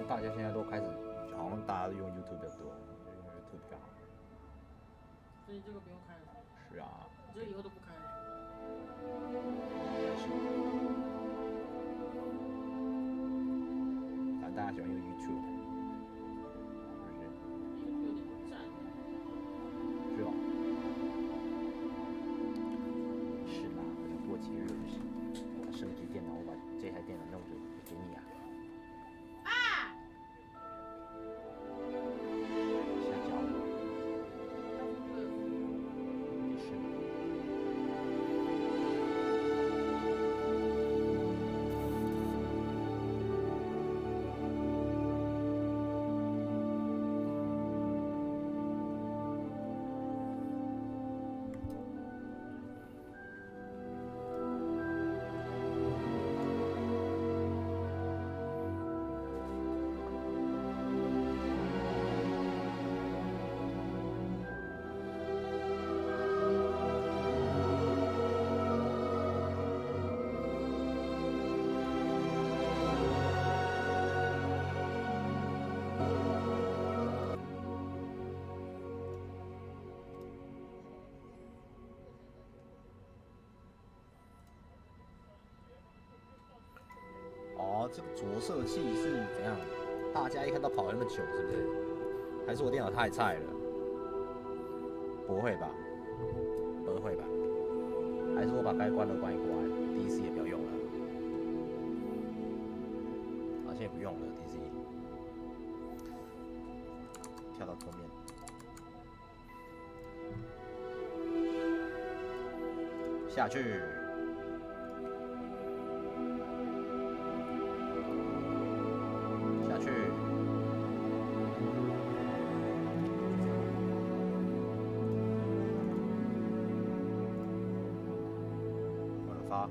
大家现在都开始，好像大家都用 YouTube 比较多，用 YouTube 比较好。所以这个不用开了。是啊。你这个以后都不开了。应该是。反正大家喜欢用 YouTube， 是不是？有点占。是吧？是啦，过节日的事。我升级电脑，我把这台电脑弄着给你啊。这个着色器是怎样？大家一看到跑了那么久，是不是？还是我电脑太菜了？不会吧？不会吧？还是我把该关的关一关 ，DC 也不要用了。啊，现在不用了 ，DC。跳到桌面。下去。发。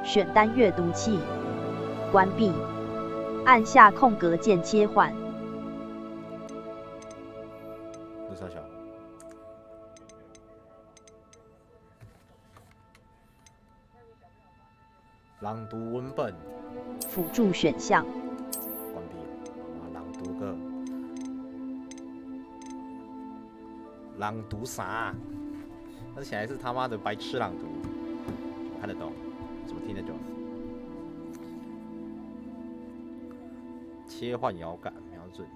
选单阅读器，关闭，按下空格键切换。这啥小？朗读文本。辅助选项。关闭。朗读个。朗读啥？那起来是他妈的白痴朗读，怎么看得懂？怎么听得懂？切换摇杆瞄准，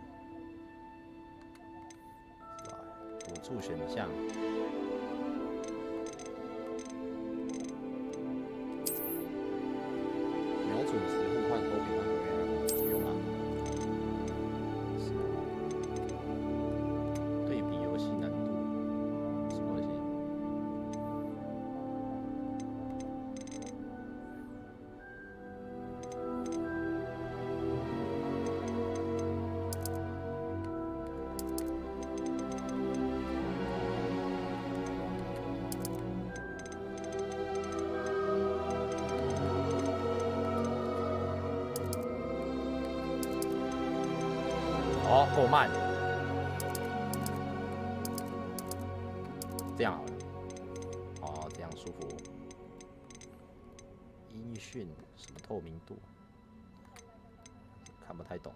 辅助选项。瞄准时互换投屏按钮，不用了。对比游戏难度，什么东西？哦，够慢，这样好了。哦，这样舒服。音讯什么透明度？看不太懂。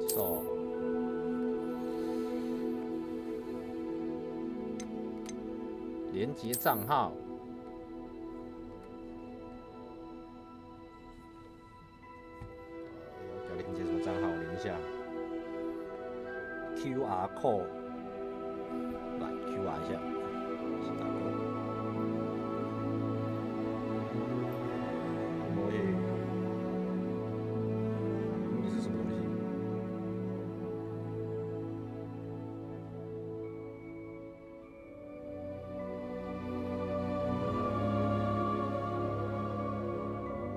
手。连接账号，要连接什么账号？连一下 QR code， 来 QR 一下，QR code，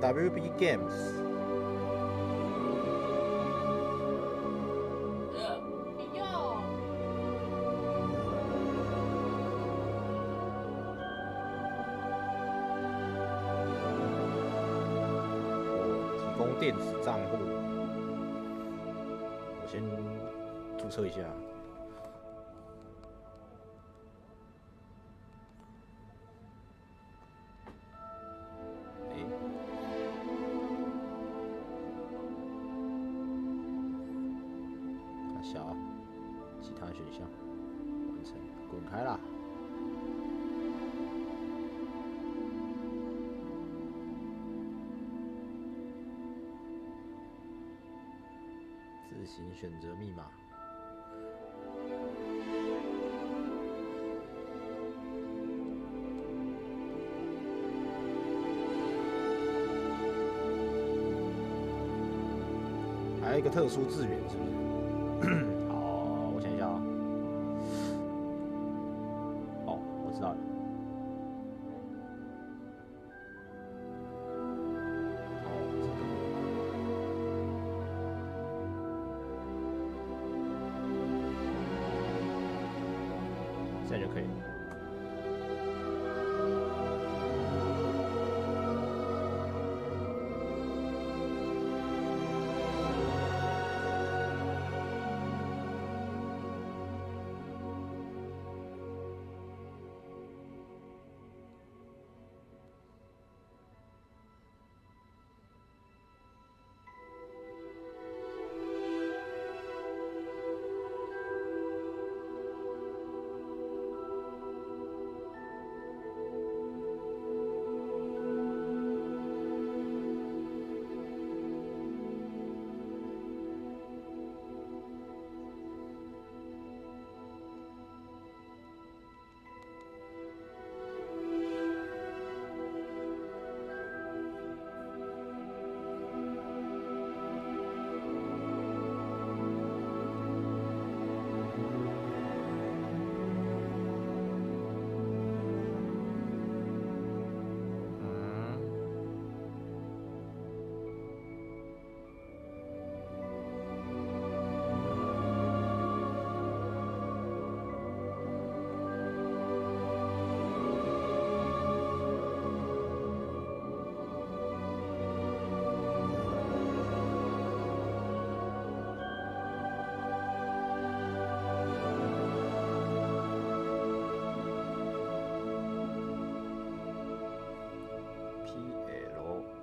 WB Games。提供电子账户，我先注册一下。小，其他选项完成，滚开啦！自行选择密码。还有一个特殊字元，是不是？好，我想一下啊。哦，我知道了。这样就可以了。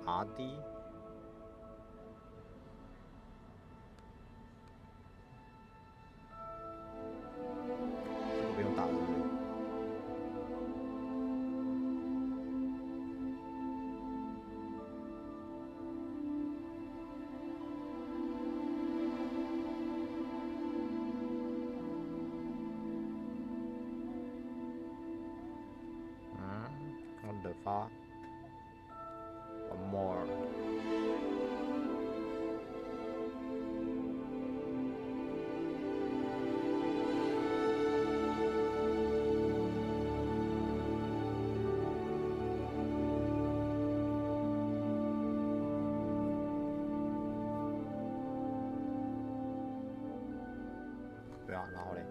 RD， 这个不用打是不是？我的发。One more. 对啊，然后嘞。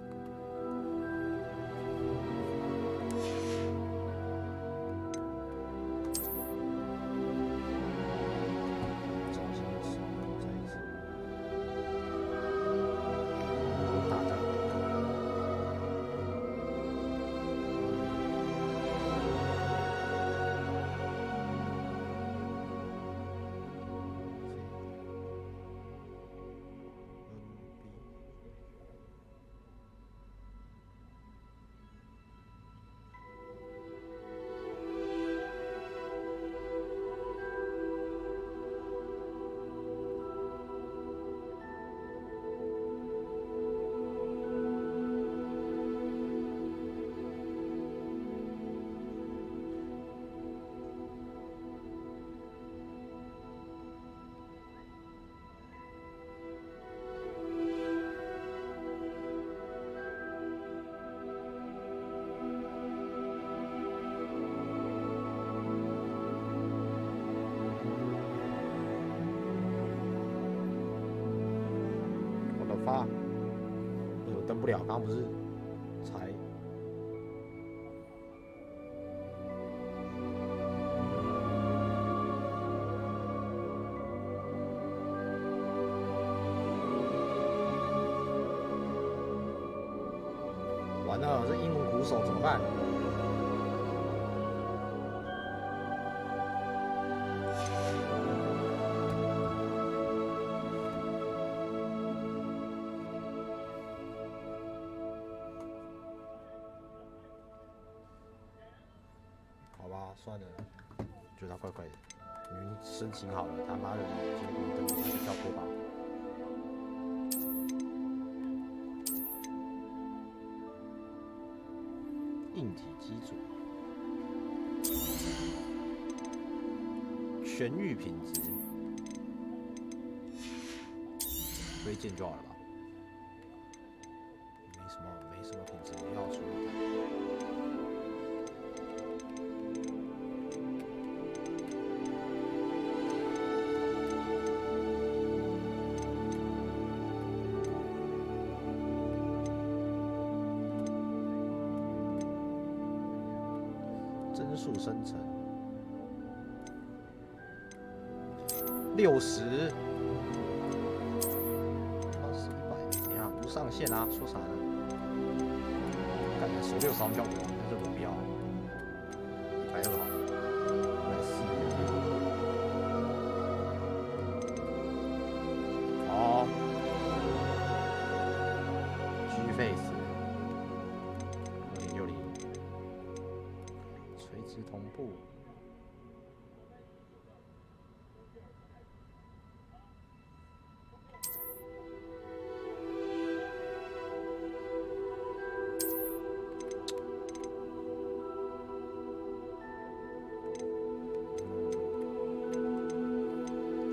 发，为什么登不了？刚刚不是才？完了，这英文鼓手怎么办？好吧，算了，觉得他怪怪的。明明申请好了，他妈的，结果登记就跳过吧。硬体基础，全域品质，推荐就好了吧？没什么品质要处理的。帧数生成60，100，怎样不上线啊？说啥呢？感觉手6扫比较稳，但是我不要，120好，140。哦 ，G Face。垂直同步，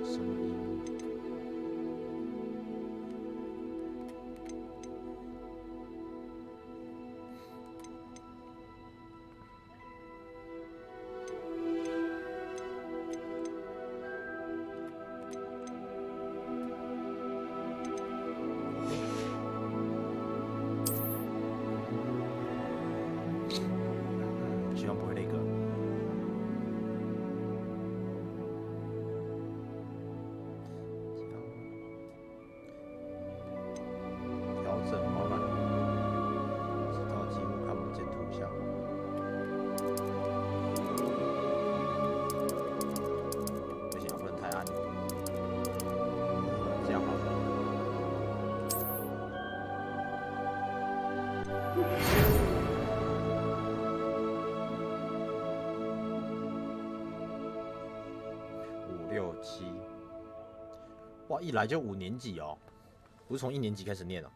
声音。希望不会那个。调整滑板，直到几乎看不见图像。不行，不能太暗，这样好了。5、6、7，哇，一来就5年级哦，不是从1年级开始念哦。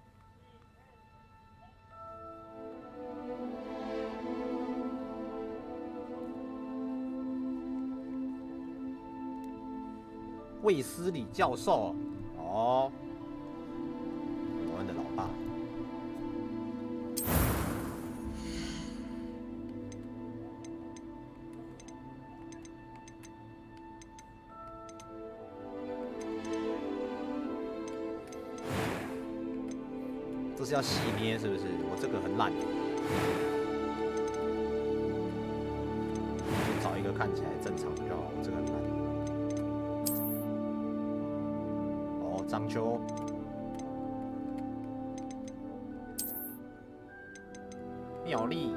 卫斯理教授哦，罗恩的老爸。这是要洗捏是不是？我这个很烂，就找一个看起来正常就好。我这个很烂。哦，章丘，妙丽，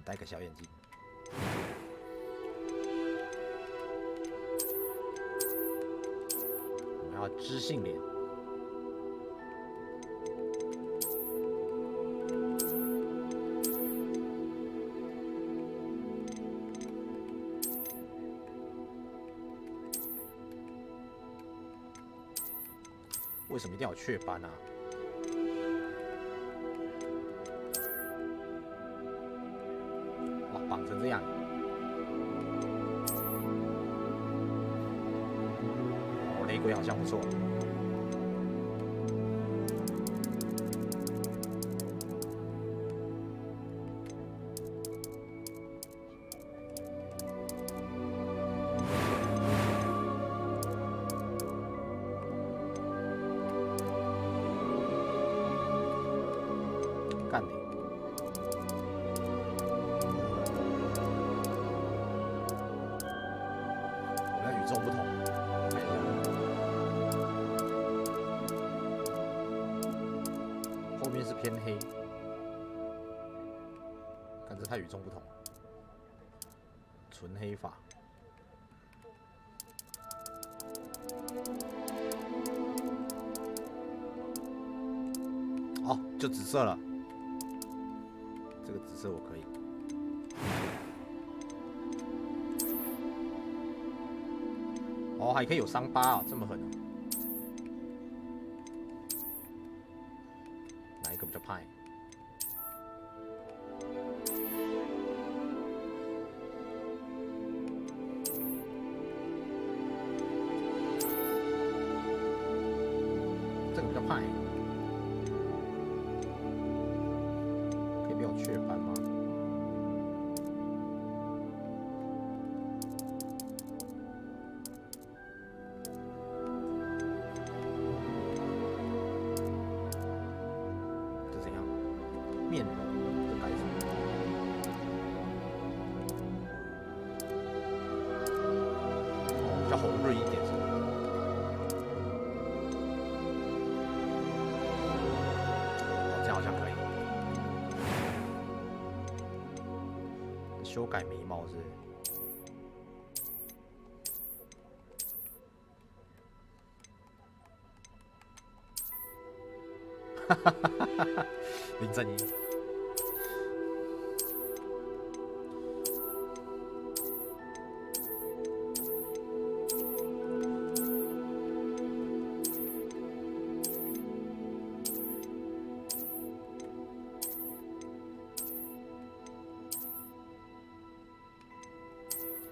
戴个小眼镜。我们要知性脸。为什么一定要有雀斑啊？哇，绑成这样。哦，雷鬼好像不错。干你！我们要与众不同，看一下，后面是偏黑，看这太与众不同了，纯黑发。哦，就紫色了。这个紫色我可以。哦，还可以有伤疤啊，这么狠啊！哪一个比较派？这个比较派。可以不要雀斑吗？这怎样？面容这该怎么？哦，比较红润一点是吧？哦，这样好像可以。修改眉毛是不是？林正英。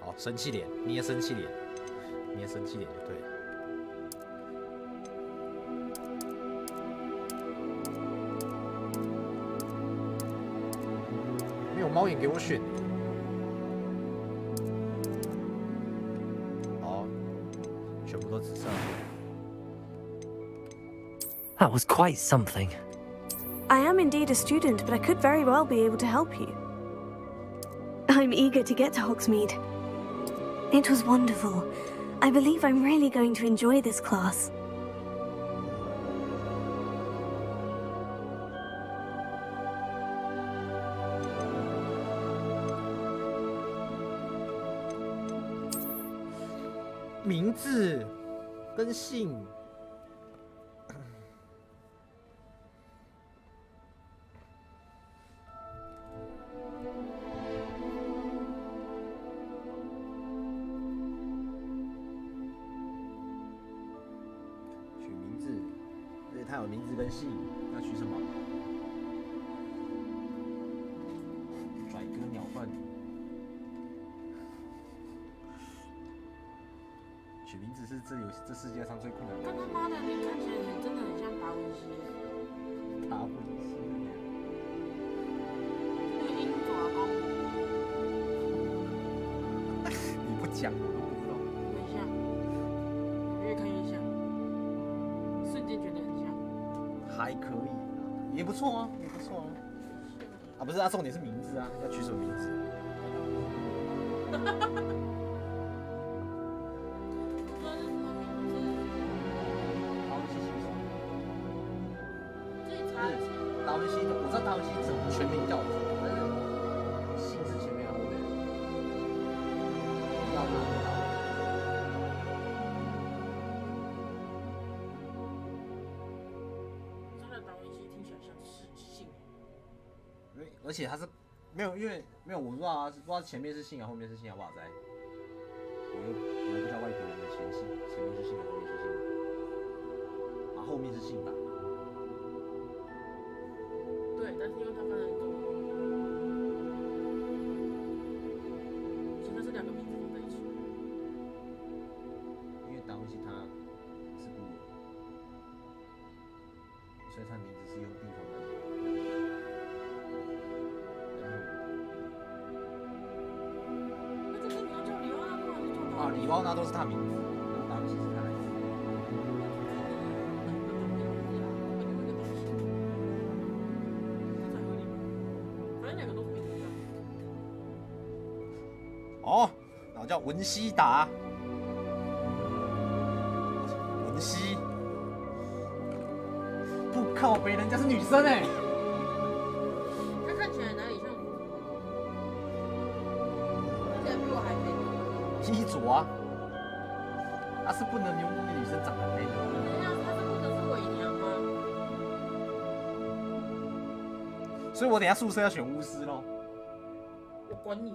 好，生气脸，捏生气脸，捏生气脸就对了。没有猫眼给我选。好，全部都紫色。That was quite something. I am indeed a student, but I could very well be able to help you. I'm eager to get to Hogsmeade. It was wonderful. I believe I'm really going to enjoy this class. "名字跟姓。取名字，而且它有名字跟姓，要取什么？拽哥鸟粪。取名字是这世界上最困难的但他妈的，你看起来真的很像达文西。达文西。那个鹰爪功，你不讲我都不知道。很像，越看越像，瞬间觉得很像。还可以啊，也不错啊，也不错啊。啊，不是啊，重点是名字啊，要取什么名字？达文西，我知道达文西怎么全名叫什么，但是姓是前面后面。要拿不到。真的达文西听起来像是姓。而且他是没有，因为没有我不知道啊，不知道前面是姓啊，后面是姓啊，不好在。我不知道外国人的前面是姓，后面是姓。啊，后面是姓吧？对，但是因为他翻成中文，所以他是两个名字放在一起。因为达文西他是孤儿，所以他名字是用地方的。那这个你要叫里奥纳多还是叫达文西？啊，里奥纳多是他名字，然后达文西是他的名字。哦，然后叫文西达，文西，不靠北，人家是女生哎。他看起来哪里像？看起来比我还美。衣着啊，他是不能有女生长得美的。他是不能是伪娘吗？所以我等一下宿舍要选巫师咯。我管你。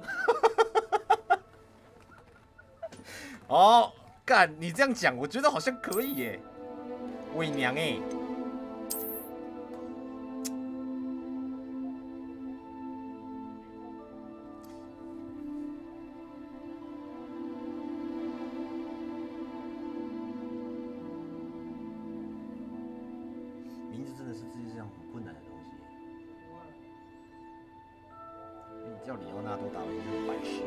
哦，干，你这样讲，我觉得好像可以耶，伪娘哎。名字真的是世界上很困难的东西。你叫里奥纳多·达文西是白痴。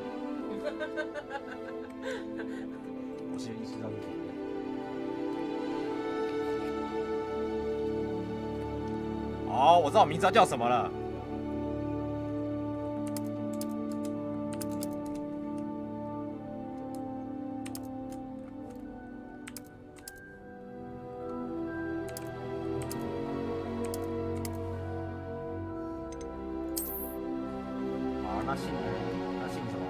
我是有意识到这点。哦，我知道我名字要叫什么了。好，那姓什么？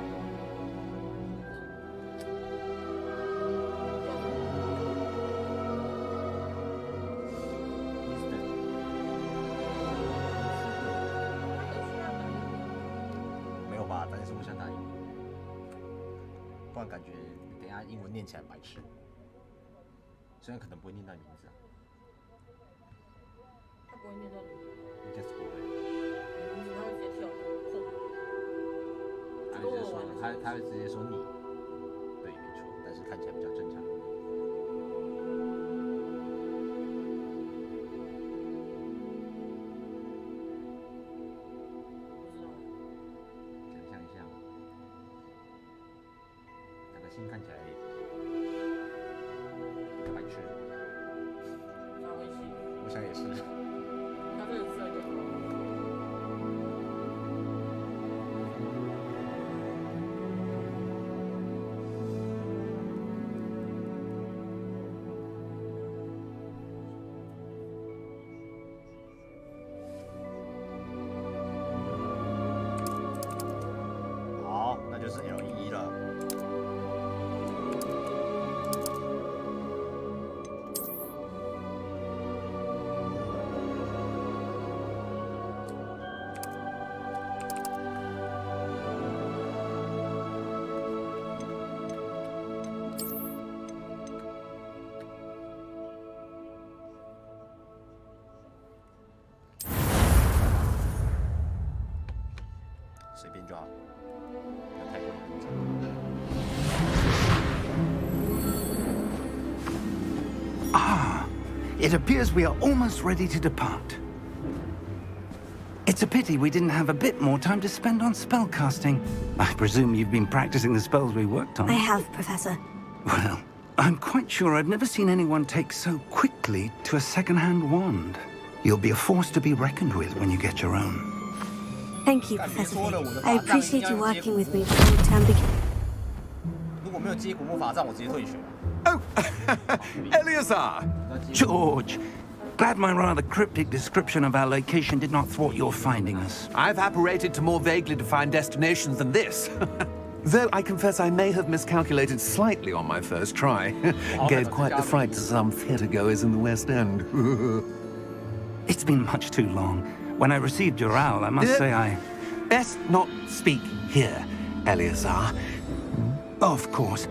但是我想打英文，不然感觉等一下英文念起来白痴。虽然可能不会念到名字啊，他不会念到你，应该是不会。他会直接跳空。他会直接说你，对，没错，但是看起来比较正常。心看起来白痴，达文西，我想也是。他这个字叫什么？好，那就是 L11了。随便就好，不要太过严重。Ah, it appears we are almost ready to depart. It's a pity we didn't have a bit more time to spend on spellcasting. I presume you've been practicing the spells we worked on. I have, Professor. Well, I'm quite sure I've never seen anyone take so quickly to a second-hand wand. You'll be a force to be reckoned with when you get your own. Thank you, Professor Fig. I appreciate you working with me before the term begins. 如果没有接古墓法杖，我直接退学。 Oh, Eleazar! George, glad my rather cryptic description of our location did not thwart your finding us. I've apparated to more vaguely defined destinations than this. Though I confess I may have miscalculated slightly on my first try. Gave quite the fright to some theatregoers in the West End. It's been much too long. When I received your owl, I must say I... Best not speak here, Eleazar. Of course.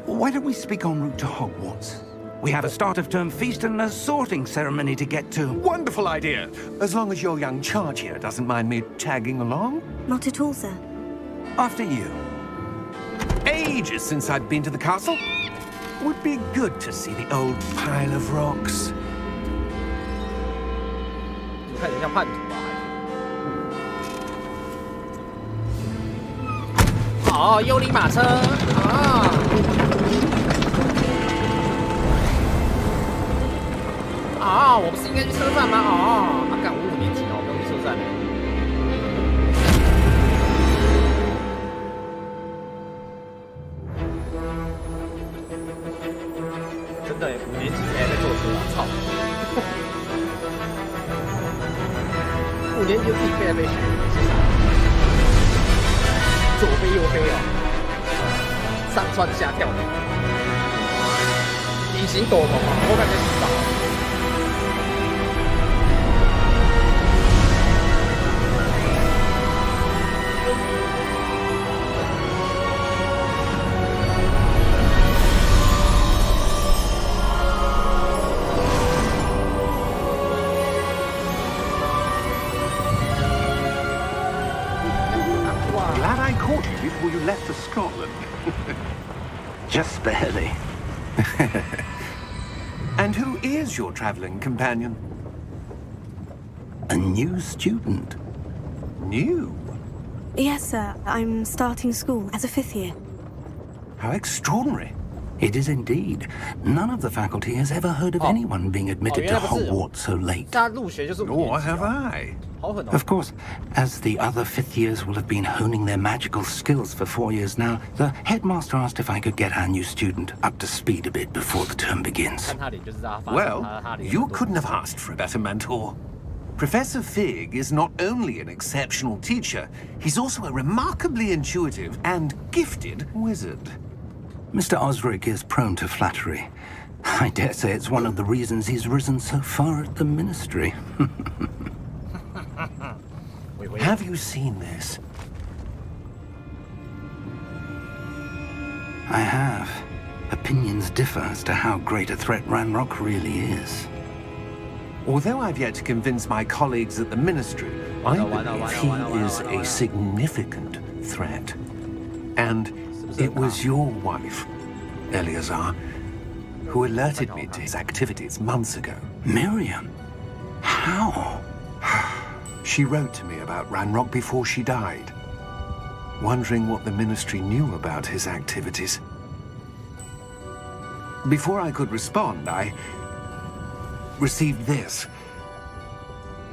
Why don't we speak en route to Hogwarts? We have a start-of-term feast and a sorting ceremony to get to. Wonderful idea. As long as your young charge here doesn't mind me tagging along. Not at all, sir. After you. Ages since I've been to the castle. Would be good to see the old pile of rocks. 你看起来像叛徒吧？哦，幽灵马车啊！啊，我不是应该去车站吗？哦，啊，干，我5年级哦，不用去车站。真的，5年级还在坐车啊！操！5年级就自己飞来飞去，左飞右飞哦，上蹿下跳的，隐形斗篷啊，我感觉洗澡。Glad I caught you before you left for Scotland. Just barely. And who is your traveling companion? A new student. New? Yes, sir. I'm starting school as a 5th year. How extraordinary. It is indeed. None of the faculty has ever heard of anyone being admitted to Hogwarts so late. 大家入学就是5年 Nor 级 have 啊， I. 好狠哦！ Of course, as the other 5th years will have been honing their magical skills for 4 years now, the headmaster asked if I could get our new student up to speed a bit before the term begins. 看他脸就知道他发 Well, 他脸 you couldn't have asked for a better mentor. Professor Fig is not only an exceptional teacher, he's also a remarkably intuitive and gifted wizard. Mr. Osric is prone to flattery. I dare say it's one of the reasons he's risen so far at the ministry. Have you seen this? I have. Opinions differ as to how great a threat Ranrock really is. Although I've yet to convince my colleagues at the ministry, I believe he is a significant threat. And it was your wife, Eleazar, who alerted me to his activities months ago. Miriam? How? She wrote to me about Ranrock before she died, wondering what the ministry knew about his activities. Before I could respond, I received this.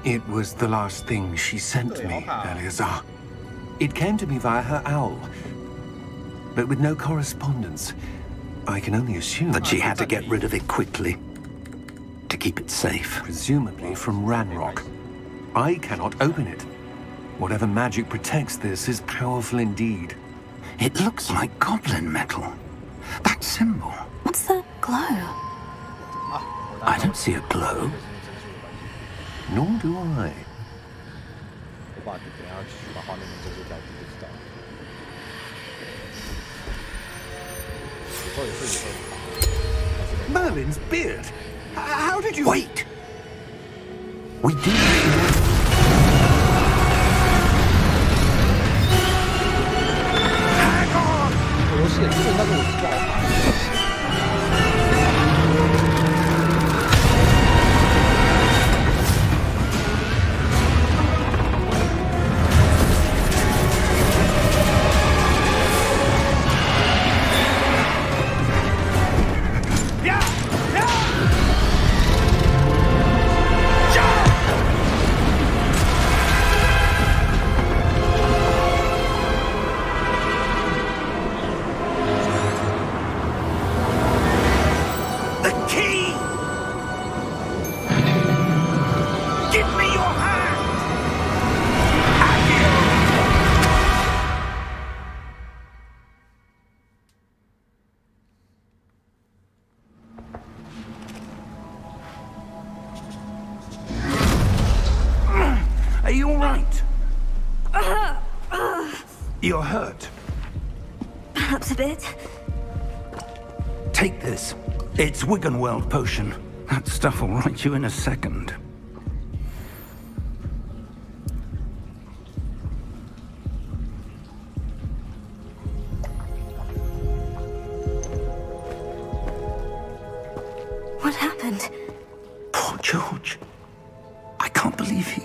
It was the last thing she sent me, Eleazar. It came to me via her owl, but with no correspondence. I can only assume... But she had to get rid of it quickly, to keep it safe. Presumably from Ranrock. I cannot open it. Whatever magic protects this is powerful indeed. It looks like goblin metal. That symbol. What's the glow? I don't see a glow. Nor do I. 我把等一下继续把画面这些调低就知道了。以后也是以后。 Merlin's beard! How did you... Wait! We did. 游戏也是，但是我不好看。Are you all right? You're hurt. Perhaps a bit. Take this. It's Wiggenweld potion. That stuff will right you in a second. What happened? Poor George. I can't believe he...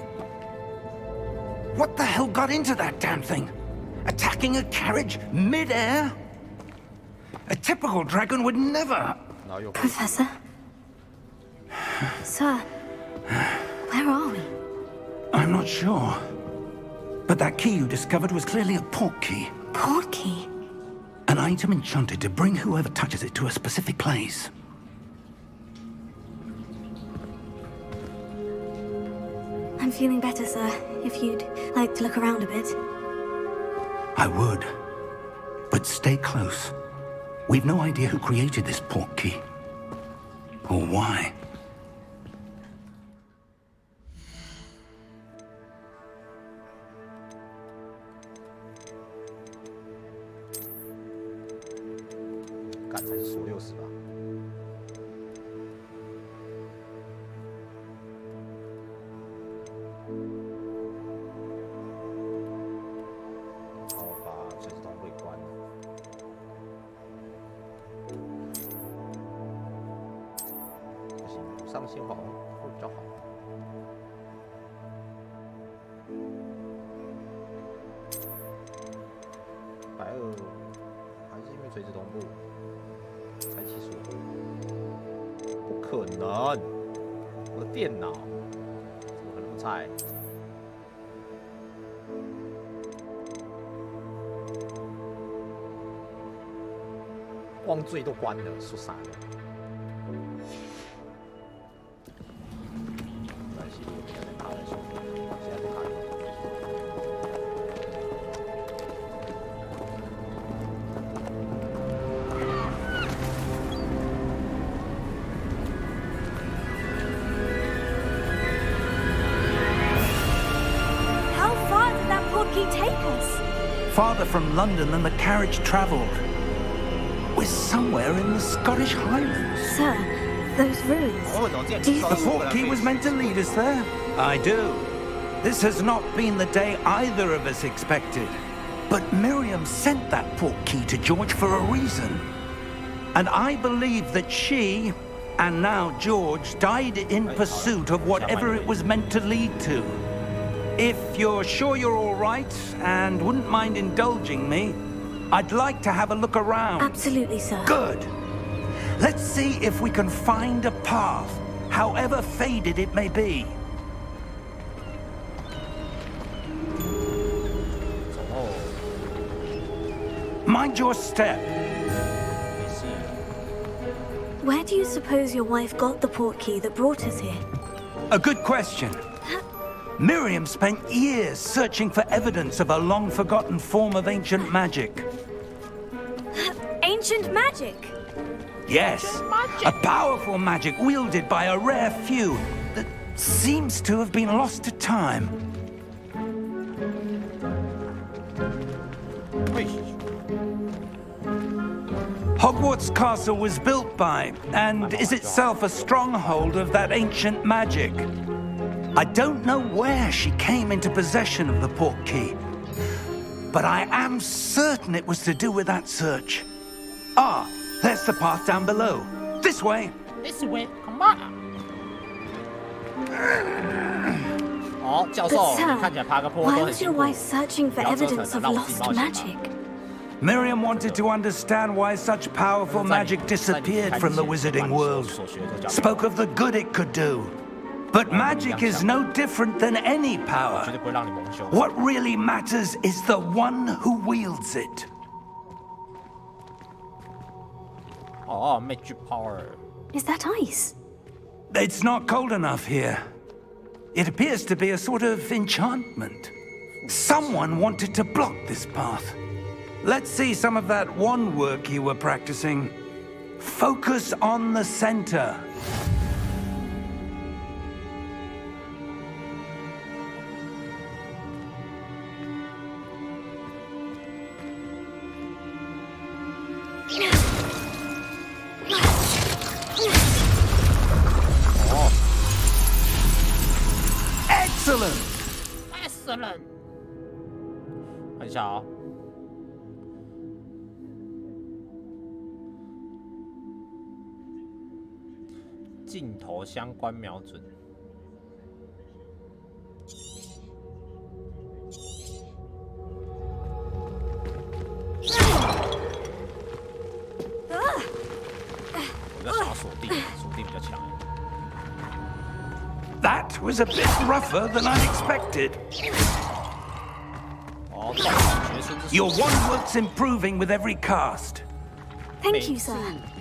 What the hell got into that damn thing? Attacking a carriage mid-air? A typical dragon would never... Professor? Sir, where are we? I'm not sure. But that key you discovered was clearly a port key. Port key? An item enchanted to bring whoever touches it to a specific place. I'm feeling better, sir. If you'd like to look around a bit. I would. But stay close. We've no idea who created this port key. Or why.上先好会比较好。120还是因为垂直同步才75？不可能！我的电脑怎么可能不菜？光追都关了，说啥呢？ Farther from London than the carriage travelled. We're somewhere in the Scottish Highlands. Sir, those ruins. Do you The port key was meant to lead us there. I do. This has not been the day either of us expected. But Miriam sent that port key to George for a reason. And I believe that she, and now George, died in pursuit of whatever it was meant to lead to. If you're sure you're all right and wouldn't mind indulging me, I'd like to have a look around. Absolutely, sir. Good. Let's see if we can find a path, however faded it may be. Mind your step. Where do you suppose your wife got the port key that brought us here? A good question. Miriam spent years searching for evidence of a long-forgotten form of ancient magic. Ancient magic? Yes, a powerful magic wielded by a rare few that seems to have been lost to time. Hogwarts Castle was built by, and is itself a stronghold of that ancient magic. I don't know where she came into possession of the port key, but I am certain it was to do with that search. Ah, there's the path down below. This way. This way, come on. 哦，教授，你看起来爬个坡 Why 都很 was 辛 your 苦。 wife searching for 不要折腾 evidence 了， of 让我自己 lost 冒险吧。 magic? Miriam wanted to understand why such powerful magic disappeared from the wizarding world. Spoke of the good it could do. But magic is no different than any power. 绝对不会让你蒙羞。 What really matters is the one who wields it. 哦，magic power。 Is that ice? It's not cold enough here. It appears to be a sort of enchantment. Someone wanted to block this path. Let's see some of that wand work you were practicing. Focus on the center. 哦 Excellent! ，excellent。看一下啊、哦。镜头相关瞄准。我要想要锁定，锁定比较强。That was a bit rougher than I expected. 哦，断手绝孙之 Your wand works improving with every cast. Thank you, sir.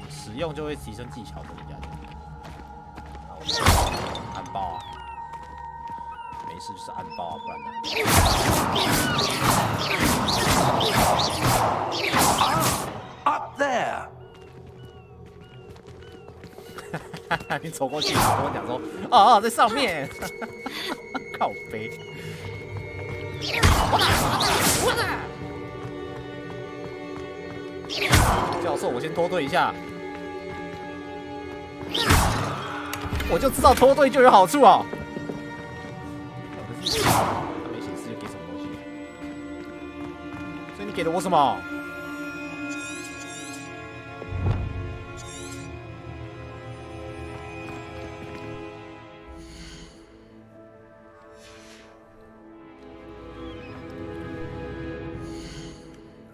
使用就会提升技巧的，人家。按爆啊！没事就是按爆啊，不然呢？Up there. 你走过去，跟我讲说，哦，在上面，靠背。教授，我先脱队一下。我就知道脱队就有好处哦。他没显示就给什么东西，所以你给了我什么？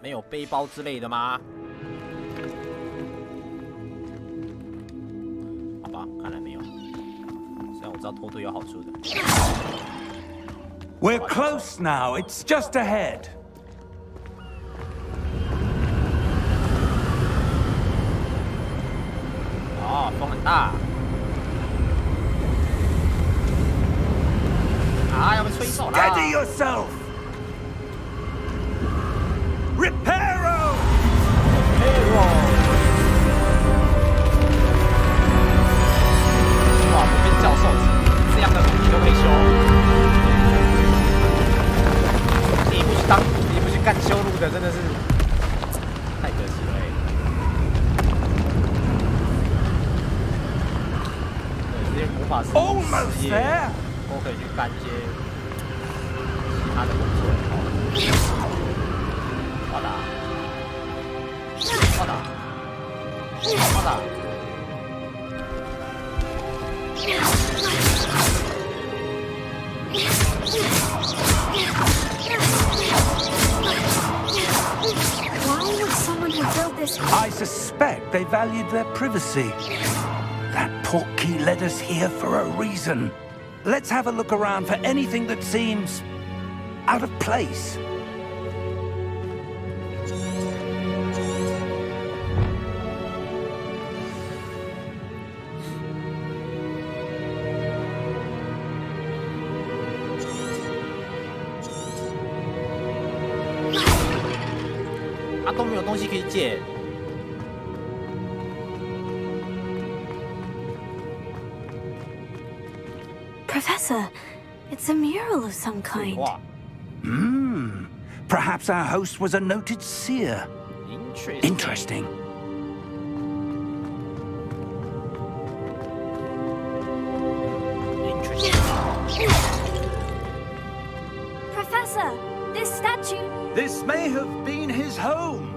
没有背包之类的吗？好吧，看来没有。虽然我知道脱队有好处的。We're close now. It's just ahead. 哦，风很大。啊，要被吹走了。 Steady yourself. Reparo. Reparo. 哇，不变教授，这样的武器都可以修。你不去干修路的，真的是太可惜了欸。对，这些魔法师事业都可以去干一些其他的工作。好的。好的，好的。Why would someone have built this? I suspect they valued their privacy. That portkey led us here for a reason. Let's have a look around for anything that seems out of place. Ah, 都没有东西可以捡。Professor, it's a mural of some 绘 kind. 画 Perhaps our host was a noted seer. Interesting. Professor, this statue. This may have been his home.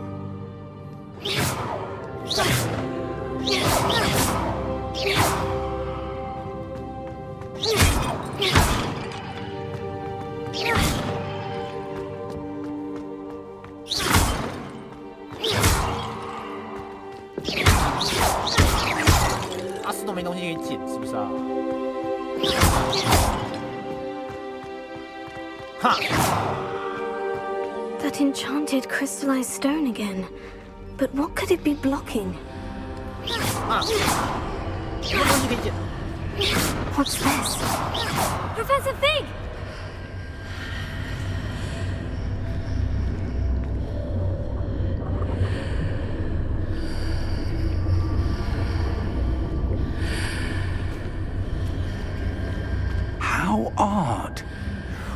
Ah, 是都没东西可以捡，是不是啊？哈！ That enchanted crystallized stone again. But what could it be blocking? 啊！什么东西可以捡？ What's this? Professor Fig! How odd.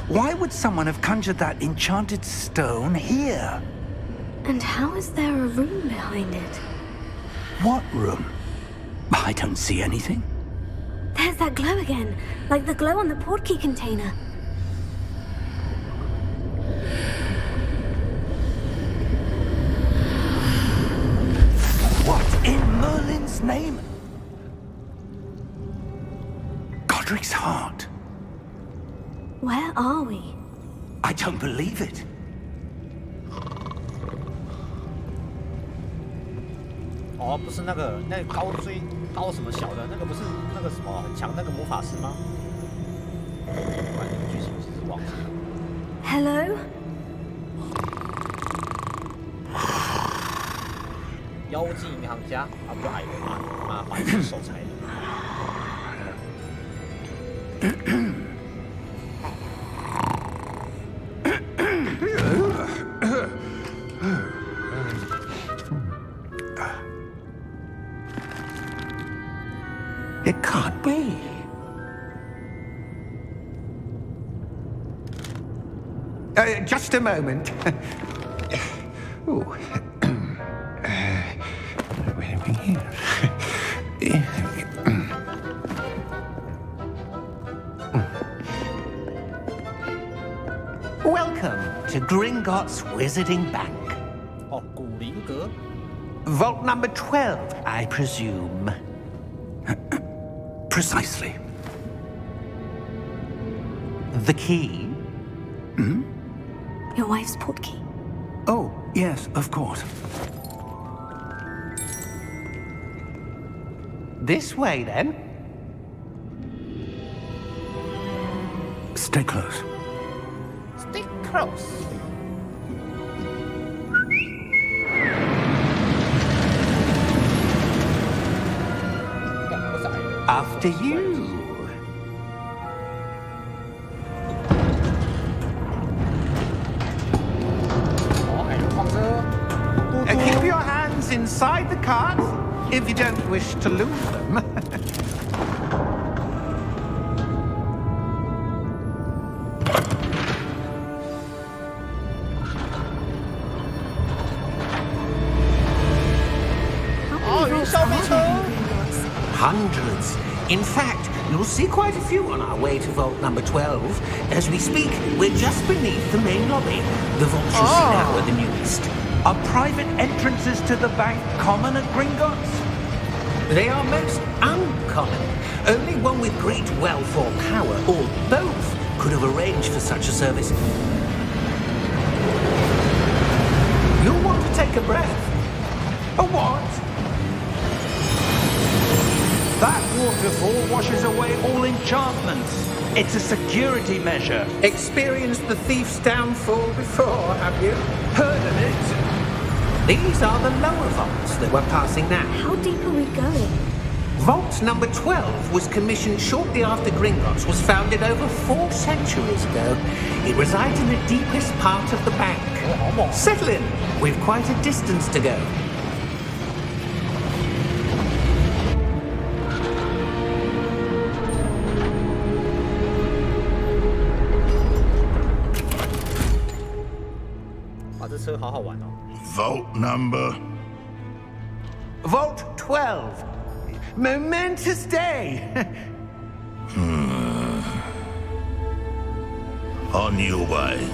Why would someone have conjured that enchanted stone here? And how is there a room behind it? What room? I don't see anything. There's that glow again, like the glow on the portkey container. What in Merlin's name? Godric's heart. Where are we? I don't believe it. 哦，不是那个高什么小的那个，不是那个什么很强那个魔法师吗？那个剧情其实忘记了。Hello? 妖精银行家啊，不就矮人吗？妈，白痴手残。It can't be. Just a moment. Oh. Welcome to Gringotts Wizarding Bank. 哦，古灵阁。 Vault number 12, I presume. Precisely. The key? Your wife's portkey. Oh, yes, of course. This way, then. Stay close. Stay close. After you. Keep your hands inside the cart if you don't wish to lose them. Hundreds. In fact, you'll see quite a few on our way to vault number 12. As we speak, we're just beneath the main lobby. The vaults you'll see now are the newest. Are private entrances to the bank common at Gringotts? They are most uncommon. Only one with great wealth or power, or both, could have arranged for such a service. You'll want to take a breath. A what? That waterfall washes away all enchantments. It's a security measure. Experienced the thief's downfall before, have you? Heard of it? These are the lower vaults that we're passing now. How deep are we going? Vault number 12 was commissioned shortly after Gringotts was founded over 4 centuries ago. It resides in the deepest part of the bank. Settle in. We've quite a distance to go. Vault number? Vault 12. Momentous day. On your way.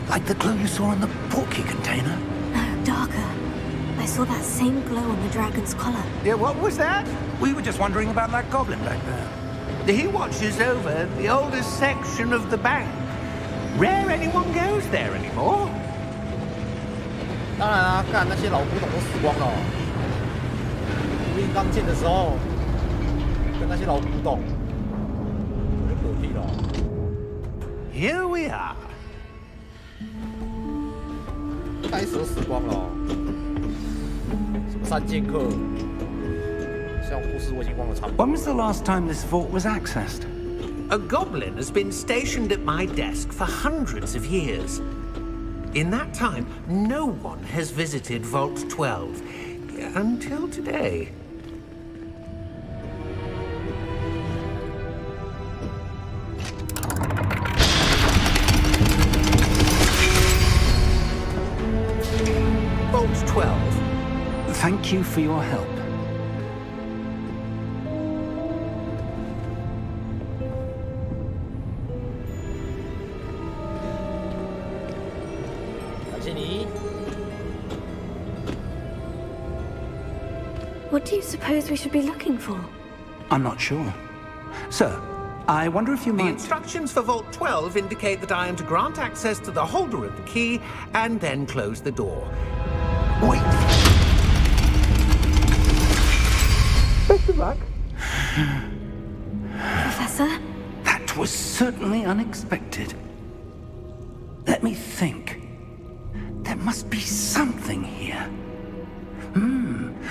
Like the glow you saw in the portkey container? No, darker. I saw that same glow on the dragon's collar. Yeah, what was that? We were just wondering about that goblin back there. He watches over the oldest section of the bank. Rare anyone goes there anymore. 当然啊，干那些老古董都死光了。福音刚建的时候，跟那些老古董，我就嗝屁了。Here we are. 该死都死光了。什么3剑客，像故事我已经忘了差不多。 When was the last time this vault was accessed? A goblin has been stationed at my desk for hundreds of years. In that time, no one has visited Vault 12 until today. Vault 12. Thank you for your help. 感谢你。 What do you suppose we should be looking for? I'm not sure. Sir, I wonder if you The might... instructions for Vault 12 indicate that I am to grant access to the holder of the key and then close the door. Wait! Best of luck. Professor? That was certainly unexpected. Let me think. There must be something here.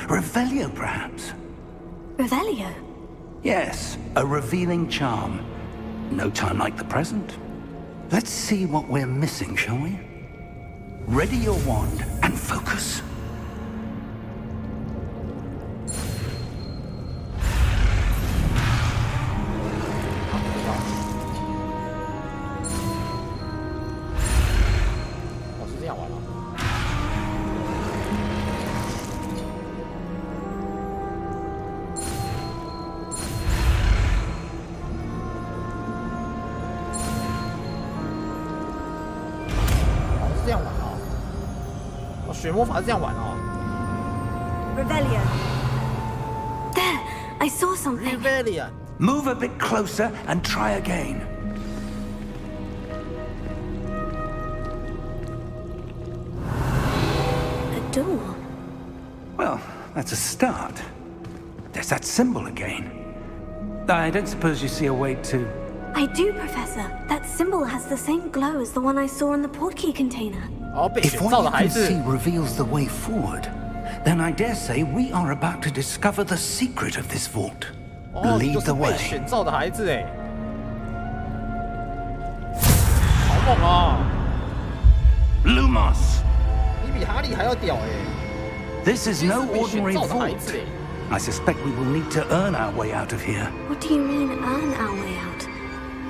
Revelio, perhaps? Revelio? Yes, a revealing charm. No time like the present. Let's see what we're missing, shall we? Ready your wand and focus. Revelio. There, I saw something. Revelio. Move a bit closer and try again. A door. Well, that's a start. There's that symbol again. I don't suppose you see a way to... I do, Professor. That symbol has the same glow as the one I saw in the portkey container. If what you can see reveals the way forward, then I dare say we are about to discover the secret of this vault. Lead the way. 选召的孩子哎，好猛啊 Lumos! 你比哈利还要屌哎 This is no 被选 ordinary 召的孩 vault. 子哎。 I suspect we will need to earn our way out of here. What do you mean, earn our way out?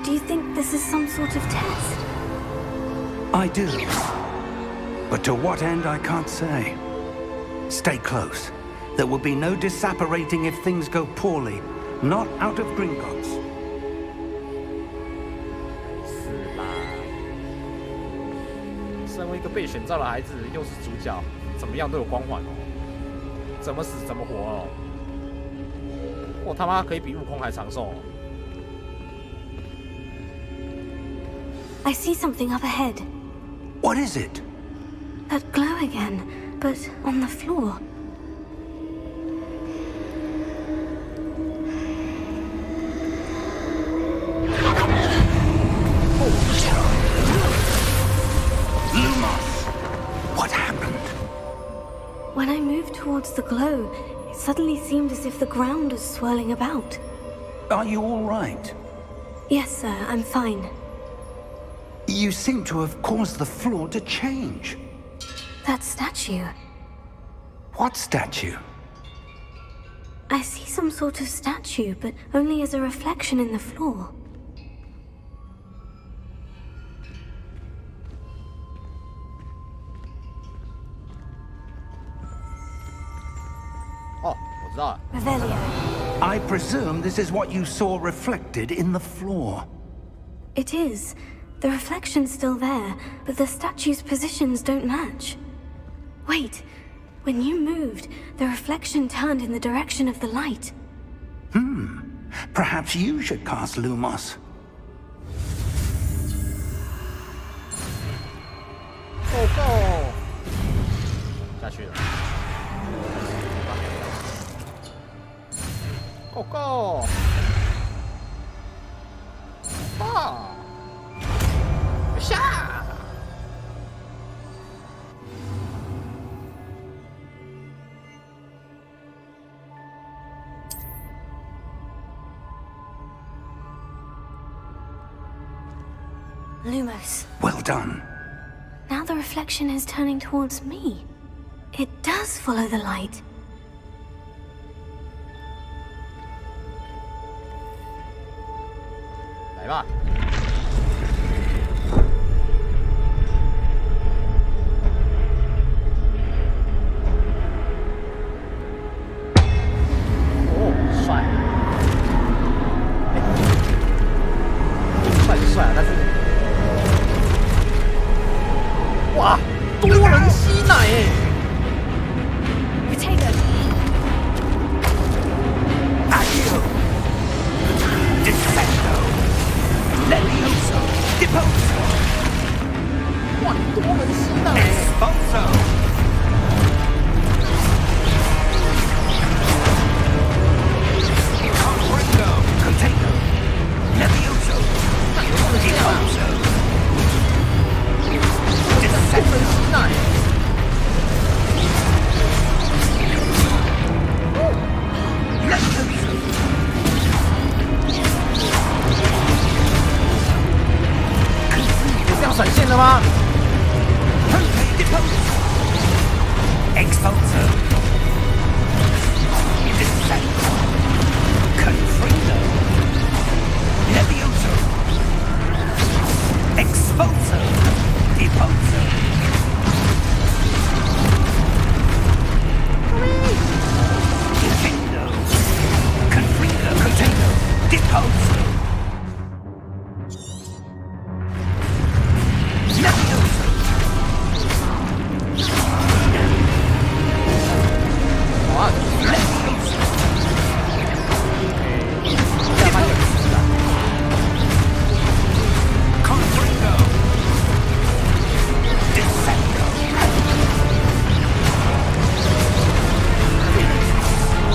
Do you think this is some sort of test? I do. But to what end, I can't say. Stay close. There will be no disapparating if things go poorly. Not out of Gringotts. 是吧？身为一个被选召的孩子，又是主角，怎么样都有光环哦。怎么死怎么活哦。我他妈可以比悟空还长寿哦。 I see something up ahead. What is it? That glow again, but on the floor. Lumos! What happened? When I moved towards the glow, it suddenly seemed as if the ground was swirling about. Are you all right? Yes, sir, I'm fine. You seem to have caused the floor to change. That statue. What statue? I see some sort of statue, but only as a reflection in the floor. Oh, 我知道了。 Revelio. I presume this is what you saw reflected in the floor. It is. The reflection's still there, but the statue's positions don't match. Wait. When you moved, the reflection turned in the direction of the light. Perhaps you should cast Lumos. Go go！ 下去了。Go go！ 啊！下！ Professor, Lumos. Well done. Now the reflection is turning towards me. It does follow the light. 来吧。哦，帅！帅是帅啊，但是，哇，多人吸奶哎！ Potato. Accio. Defendo. Levioso. Deposo. 哇，多人吸奶哎！ Expulso. Comprendo. Potato. Levioso. Deposo. 多人吸奶。 这样闪现了吗 Expulso. Descendo. Confrido. Levioso. Expulso. Deposo. Defendo. Confrido. Potato. Deposo. Levioso. 好啊，这样蛮有意思的。 Confrido. Descendo.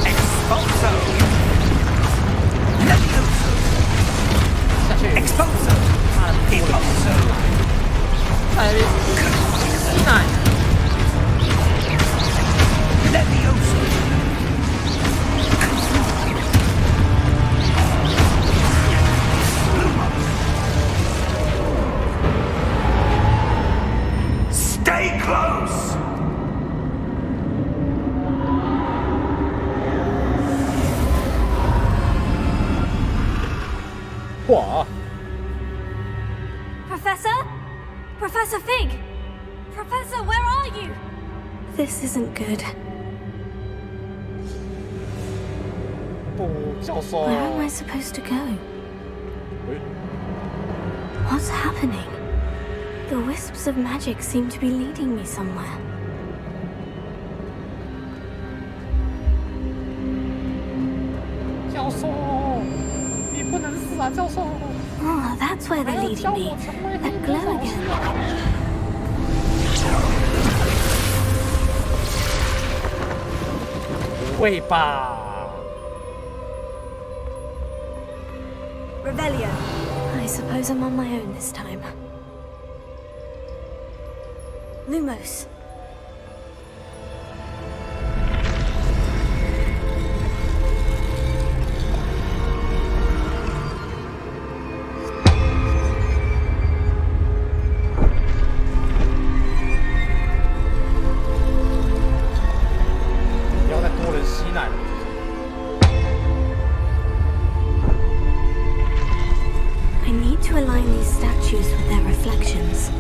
Expulso. Levioso. 下去， Expulso. Deposo. 在那边吸奶。 Levioso. Stay close. Wow. Professor? Professor Fig? Professor, where are you? This isn't good. 不，教授。 Where am I supposed to go? What's happening? The wisps of magic seem to be leading me somewhere. 教授，你不能死啊，教授！ Oh, that's where they're leading me. That glow again. 不会吧？ Revelio. I suppose I'm on my own this time. Lumos. I need to align these statues with their reflections.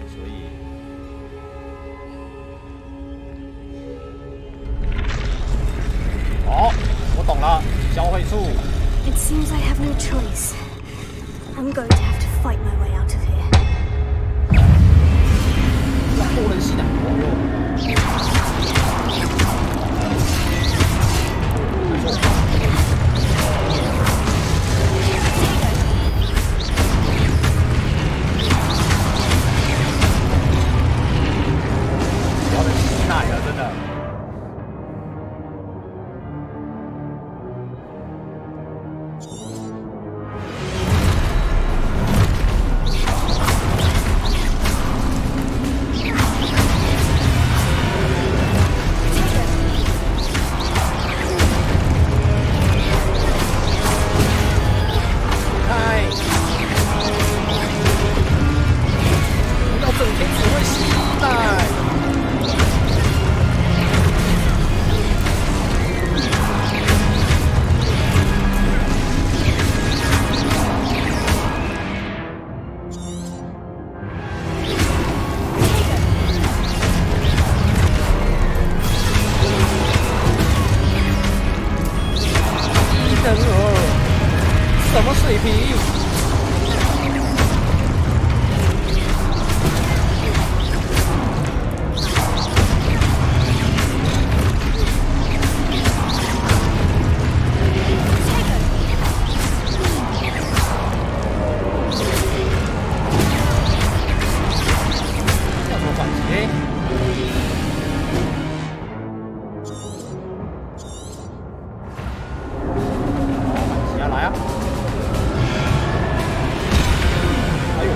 所以，哦，我懂了，交汇处。 It seems I have no choice. I'm going to have to fight my way out of here. 多人吸奶，不要再吸奶了，真的。 我什么水平？要怎么反击？反击啊，来啊！哎呦！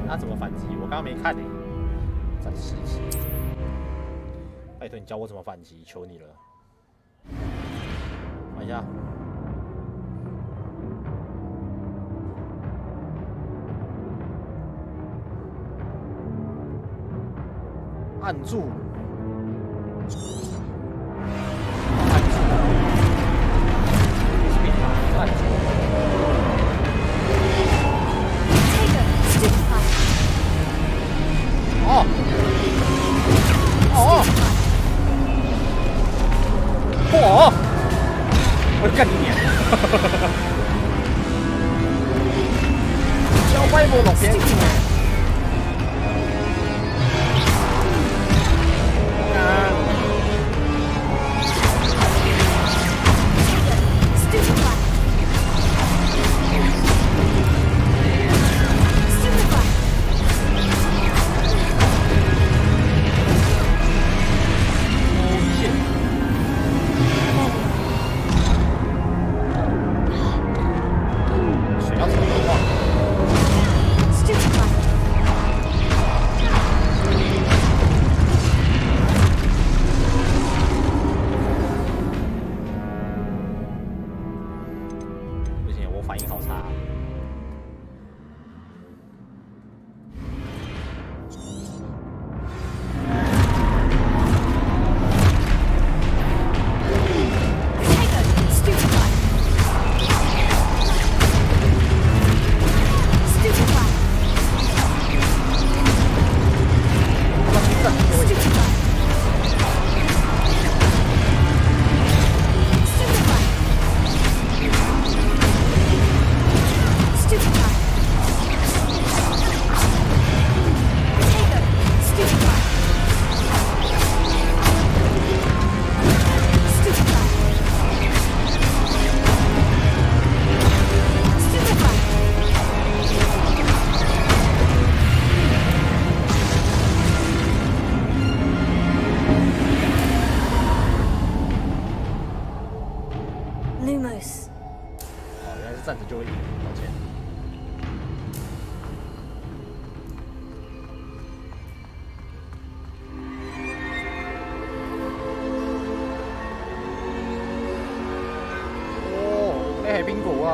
他怎么反击？我刚刚没看呢。暂时一起，拜托你教我怎么反击，求你了。玩一下。按住。按住。按住。哦，哦，嚯！我干你娘！小歪魔落边境啊！站着就会赢，抱歉。哦，你係邊個啊？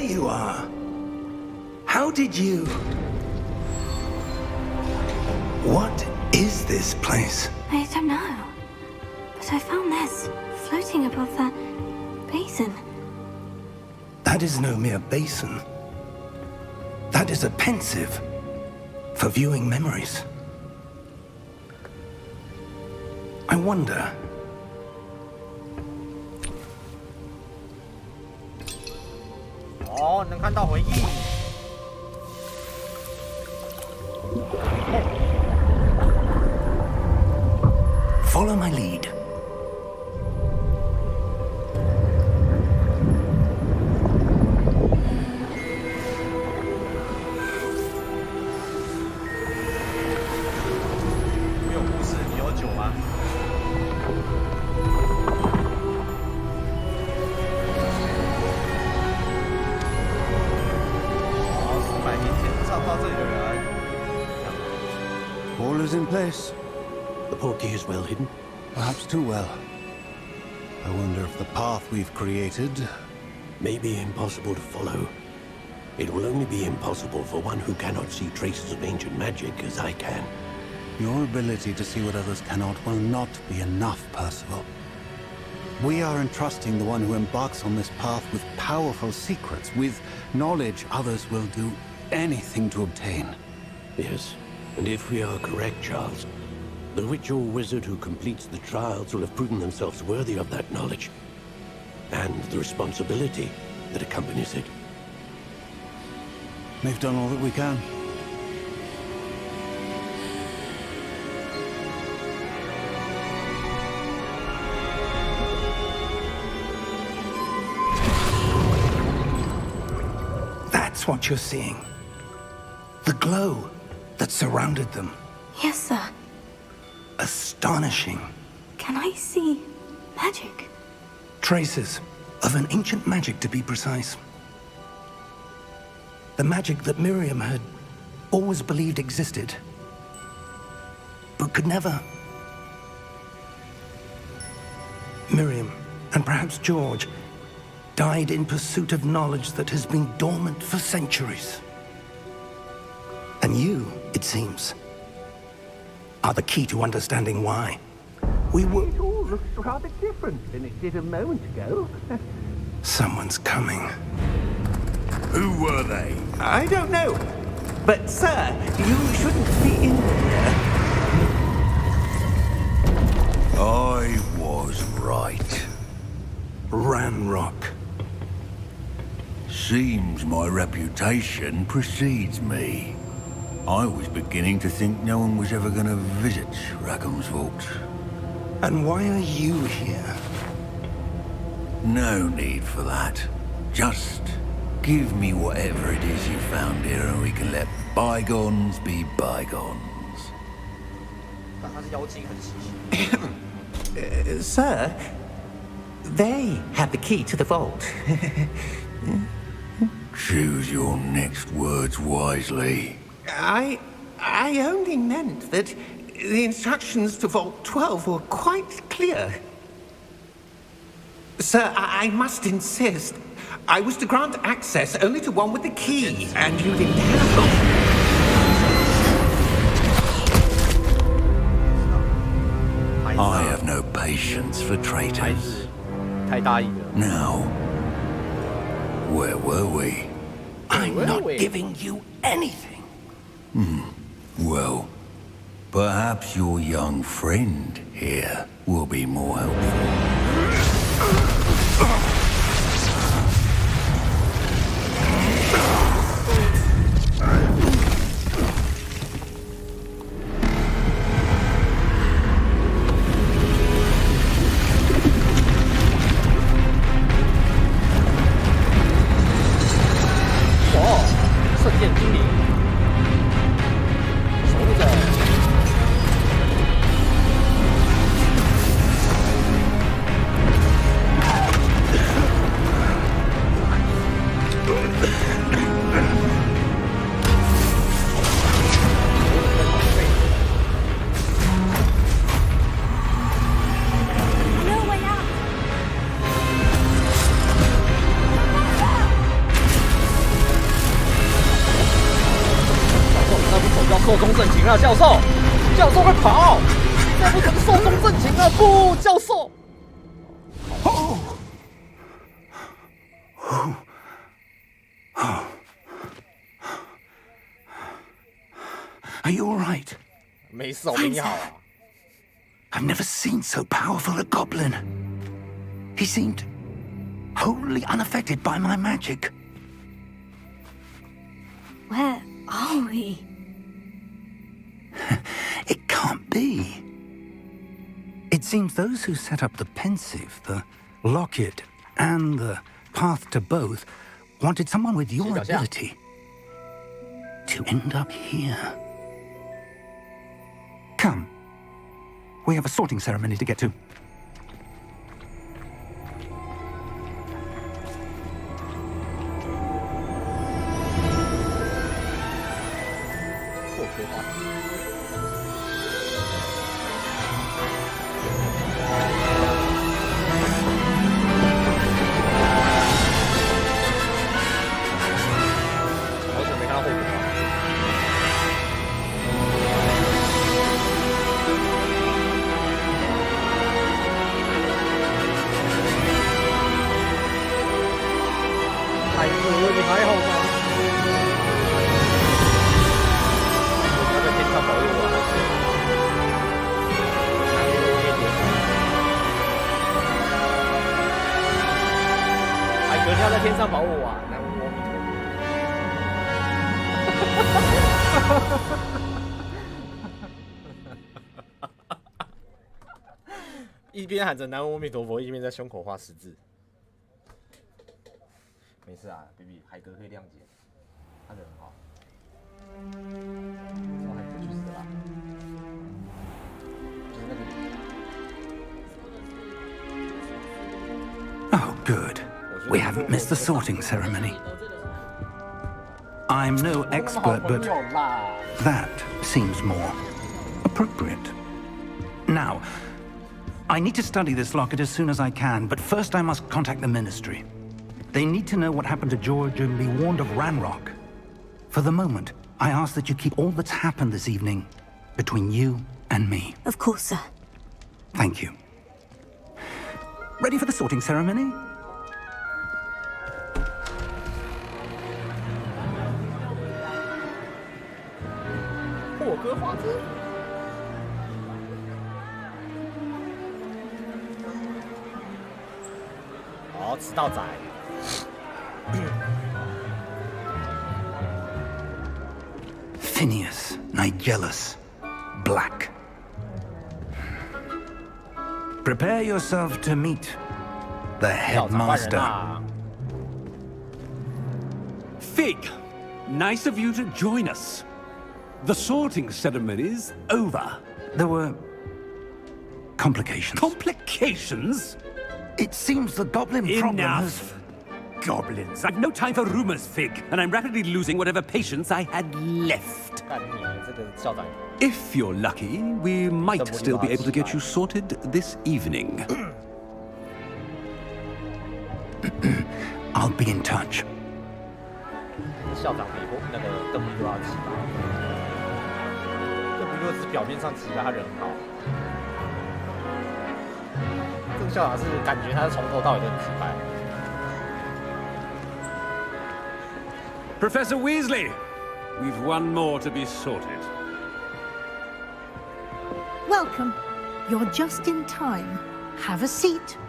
you are. How did you... What is this place? I don't know. But I found this floating above that basin. That is no mere basin. That is a pensive for viewing memories. I wonder...哦，能看到回忆。Follow my lead. All is in place. The portkey is well hidden. Perhaps too well. I wonder if the path we've created may be impossible to follow. It will only be impossible for one who cannot see traces of ancient magic as I can. Your ability to see what others cannot will not be enough, Percival. We are entrusting the one who embarks on this path with powerful secrets, with knowledge others will do anything to obtain. Yes, and if we are correct, Charles, the witch or wizard who completes the trials will have proven themselves worthy of that knowledge, and the responsibility that accompanies it. We've done all that we can. That's what you're seeing. The glow that surrounded them. Yes, sir. Astonishing. Can I see magic? Traces of an ancient magic, to be precise. The magic that Miriam had always believed existed, but could never. Miriam, and perhaps George, died in pursuit of knowledge that has been dormant for centuries. And you, it seems, are the key to understanding why. We were... It all looks rather different than it did a moment ago. Someone's coming. Who were they? I don't know. But, sir, you shouldn't be in here. I was right. Ranrock. Seems my reputation precedes me. I was beginning to think no one was ever going to visit Rackham's vault. And why are you here? No need for that. Just give me whatever it is you found here and we can let bygones be bygones. Sir, they have the key to the vault. Choose your next words wisely. I only meant that the instructions to Vault 12 were quite clear. Sir, I must insist. I was to grant access only to one with the key, and you didn't have one. I have no patience for traitors. Now, where were we? I'm not giving you anything. Well, perhaps your young friend here will be more helpful. 寿终正寝了，教授，教授快跑！这不是寿终正寝了，不，教授。Oh. Oh. Oh. Are you all right? 没事，我比你好啊。I've never seen so powerful a goblin. He seemed wholly unaffected by my magic. Where are we? It can't be. It seems those who set up the pensive, the locket, and the path to both wanted someone with your ability to end up here. Come. We have a sorting ceremony to get to.一边喊着南无阿弥陀佛，一边在胸口画十字。没事啊 ，baby， 海哥可以谅解，他人很好。说海哥去死了，就是那个。Oh, good. We haven't missed the sorting ceremony. I'm no expert, but that seems more appropriate. Now, I need to study this locket as soon as I can, but first I must contact the Ministry. They need to know what happened to George and be warned of Ranrock. For the moment, I ask that you keep all that's happened this evening between you and me. Of course, sir. Thank you. Ready for the sorting ceremony? Phineas, Nigellus, Black. Prepare yourself to meet the headmaster. Fig, nice of you to join us. The sorting ceremony's over. There were complications. Complications? It seems the goblin problem has... Enough! Goblins. I've no time for rumors, Fig, and I'm rapidly losing whatever patience I had left. If you're lucky, we might still be able to get you sorted this evening. I'll be in touch. 校长比那个邓布利多要奇葩，邓布利多只是表面上奇葩，他人很好。这个校长是感觉他是从头到尾都很奇葩。Professor Weasley, we've one more to be sorted. Welcome. You're just in time. Have a seat.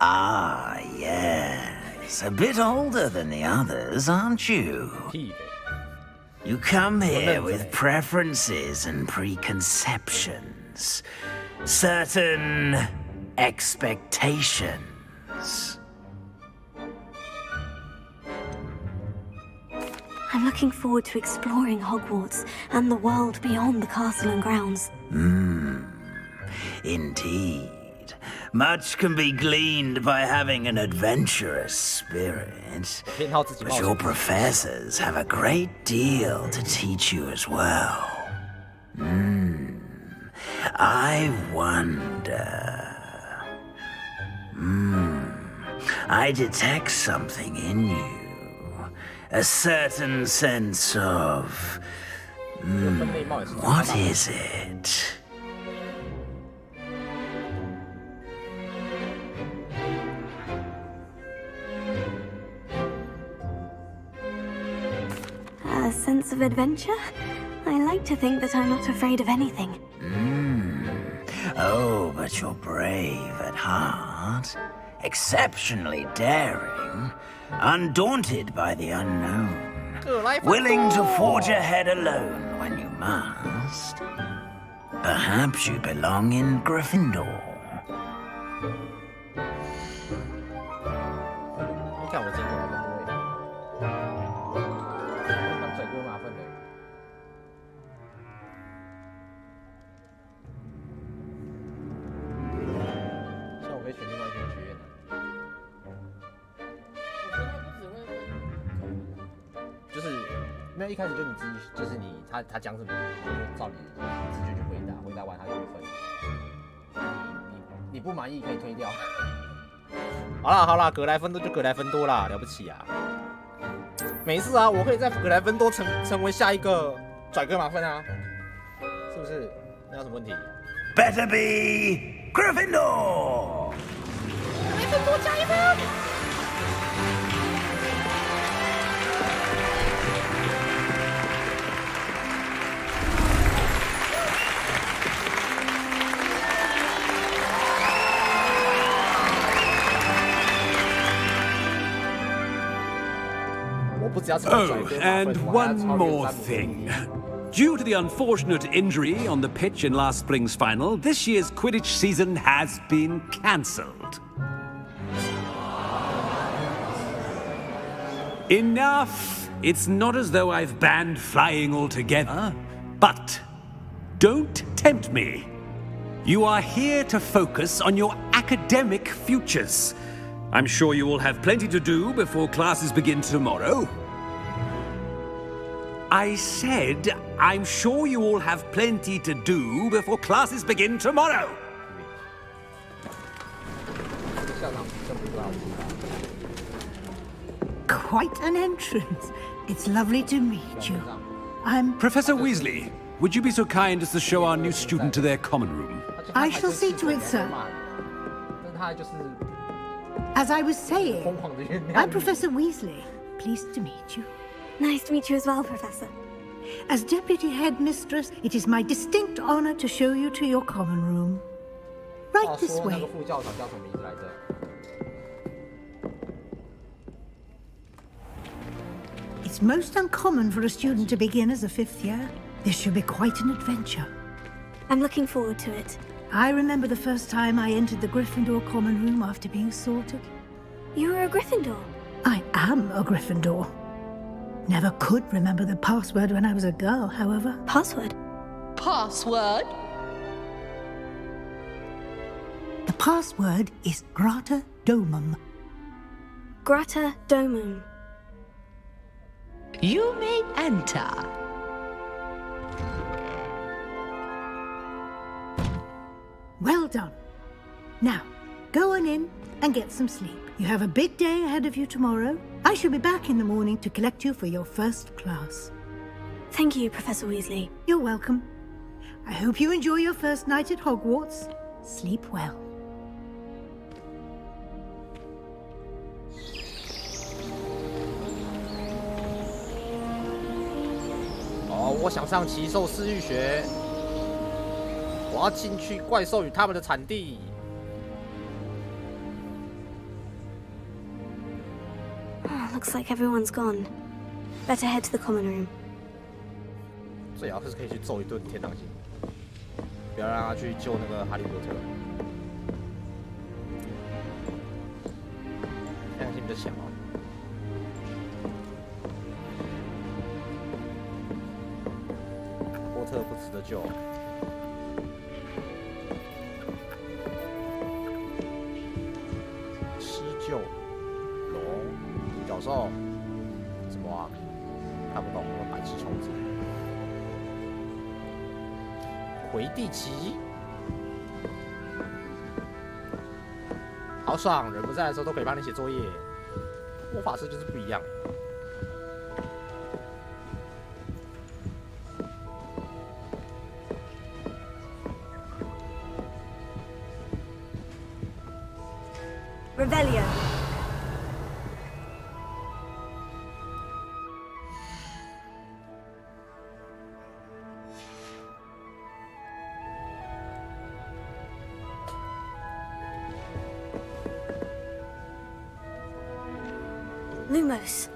Ah, yes. A bit older than the others, aren't you? You come here with preferences and preconceptions. Certain expectations. I'm looking forward to exploring Hogwarts and the world beyond the castle and grounds. Indeed. Much can be gleaned by having an adventurous spirit. But your professors have a great deal to teach you as well. I wonder. I detect something in you. A certain sense of... what is it? A sense of adventure? I like to think that I'm not afraid of anything. Oh, but you're brave at heart. Exceptionally daring. Undaunted by the unknown. Willing to forge ahead alone when you must. Perhaps you belong in Gryffindor. 你看我进过来分多当甩锅麻烦的。像我可以选另外一个学院的。就是没有一开始就你自己，就是你他讲什么，你就照你直觉去回答，回答完他就会分。你不满意可以推掉。好啦，格莱芬多就格莱芬多啦，了不起啊！没事啊，我可以在格莱芬多成为下一个拽哥马粪啊，是不是？那有什么问题 ？Better be Gryffindor. 格莱芬多加一分。Oh, and one more thing. Due to the unfortunate injury on the pitch in last spring's final, this year's Quidditch season has been cancelled. Enough! It's not as though I've banned flying altogether, but don't tempt me. You are here to focus on your academic futures. I'm sure you will have plenty to do before classes begin tomorrow. I said, I'm sure you all have plenty to do before classes begin tomorrow. Quite an entrance. It's lovely to meet you. I'm... Professor Weasley, would you be so kind as to show our new student to their common room? I shall see to it, sir. As I was saying, I'm Professor Weasley. Pleased to meet you. Nice to meet you as well, Professor. As Deputy Headmistress, it is my distinct honor to show you to your common room. Right this way. It's most uncommon for a student to begin as a fifth year. This should be quite an adventure. I'm looking forward to it. I remember the first time I entered the Gryffindor common room after being sorted. You were a Gryffindor? I am a Gryffindor. Never could remember the password when I was a girl, however. Password? Password? The password is Grata Domum. Grata Domum. You may enter. Well done. Now, go on in and get some sleep. You have a big day ahead of you tomorrow. I shall be back in the morning to collect you for your first class. Thank you, Professor Weasley. You're welcome. I hope you enjoy your first night at Hogwarts. Sleep well. 我想上奇兽饲育学，我要进去怪兽与他们的产地。Looks like everyone's gone. Better head to the common room. 最好是可以去揍一顿天狼星，不要让他去救那个哈利波特。天狼星比较强哦。波特不值得救。施救龙角兽什么啊？看不懂，我白痴虫子。回地棋，好爽！人不在的时候都可以帮你写作业。魔法师就是不一样。Revelio. Lumos.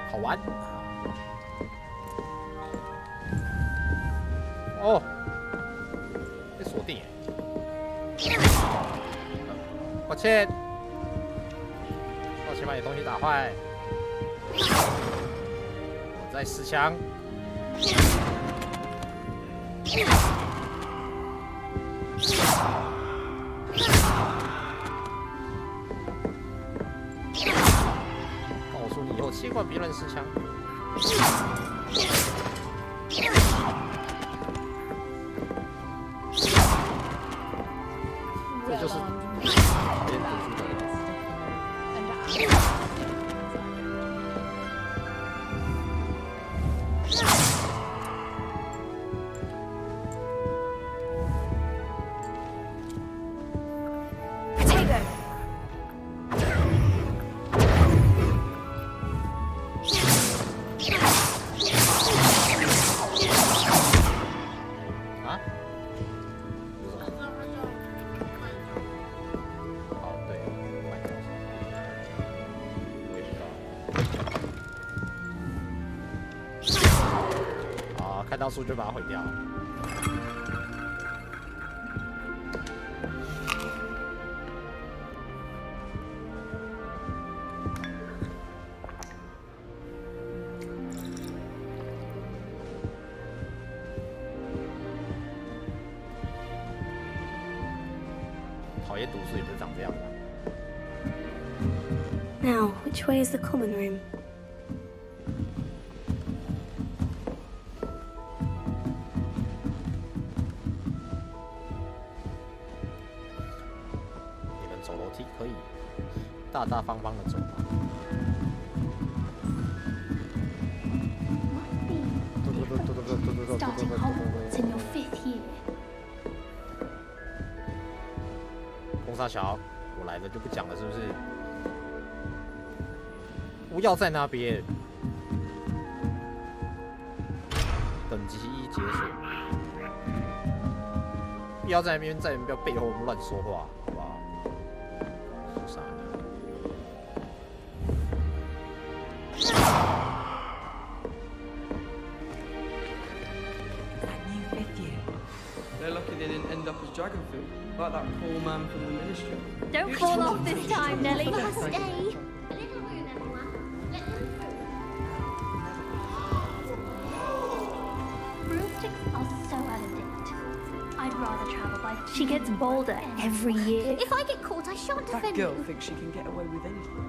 好玩。哦，被锁定耶！抱歉，抱歉把你东西打坏。我在试枪。告诉你以后切换别乱试枪。这就是讨厌读书的人。看到书就把它毁掉。讨厌读书也不是长这样的。Now, which way is the common room?大大方方的走吧。Starting Hogwarts in your 5th year. 公沙小，我来了就不讲了，是不是？不要在那边。等级1解锁。不要在那边，不要背后乱说话，好不好？说啥呢？ They're lucky they didn't end up as dragon food, like that poor man from the ministry. Don't fall off this time, Nelly. Must stay. Broomsticks are so out of date. I'd rather travel by. She gets bolder every year. If I get caught, I shan't defend That girl you. thinks she can get away with anything.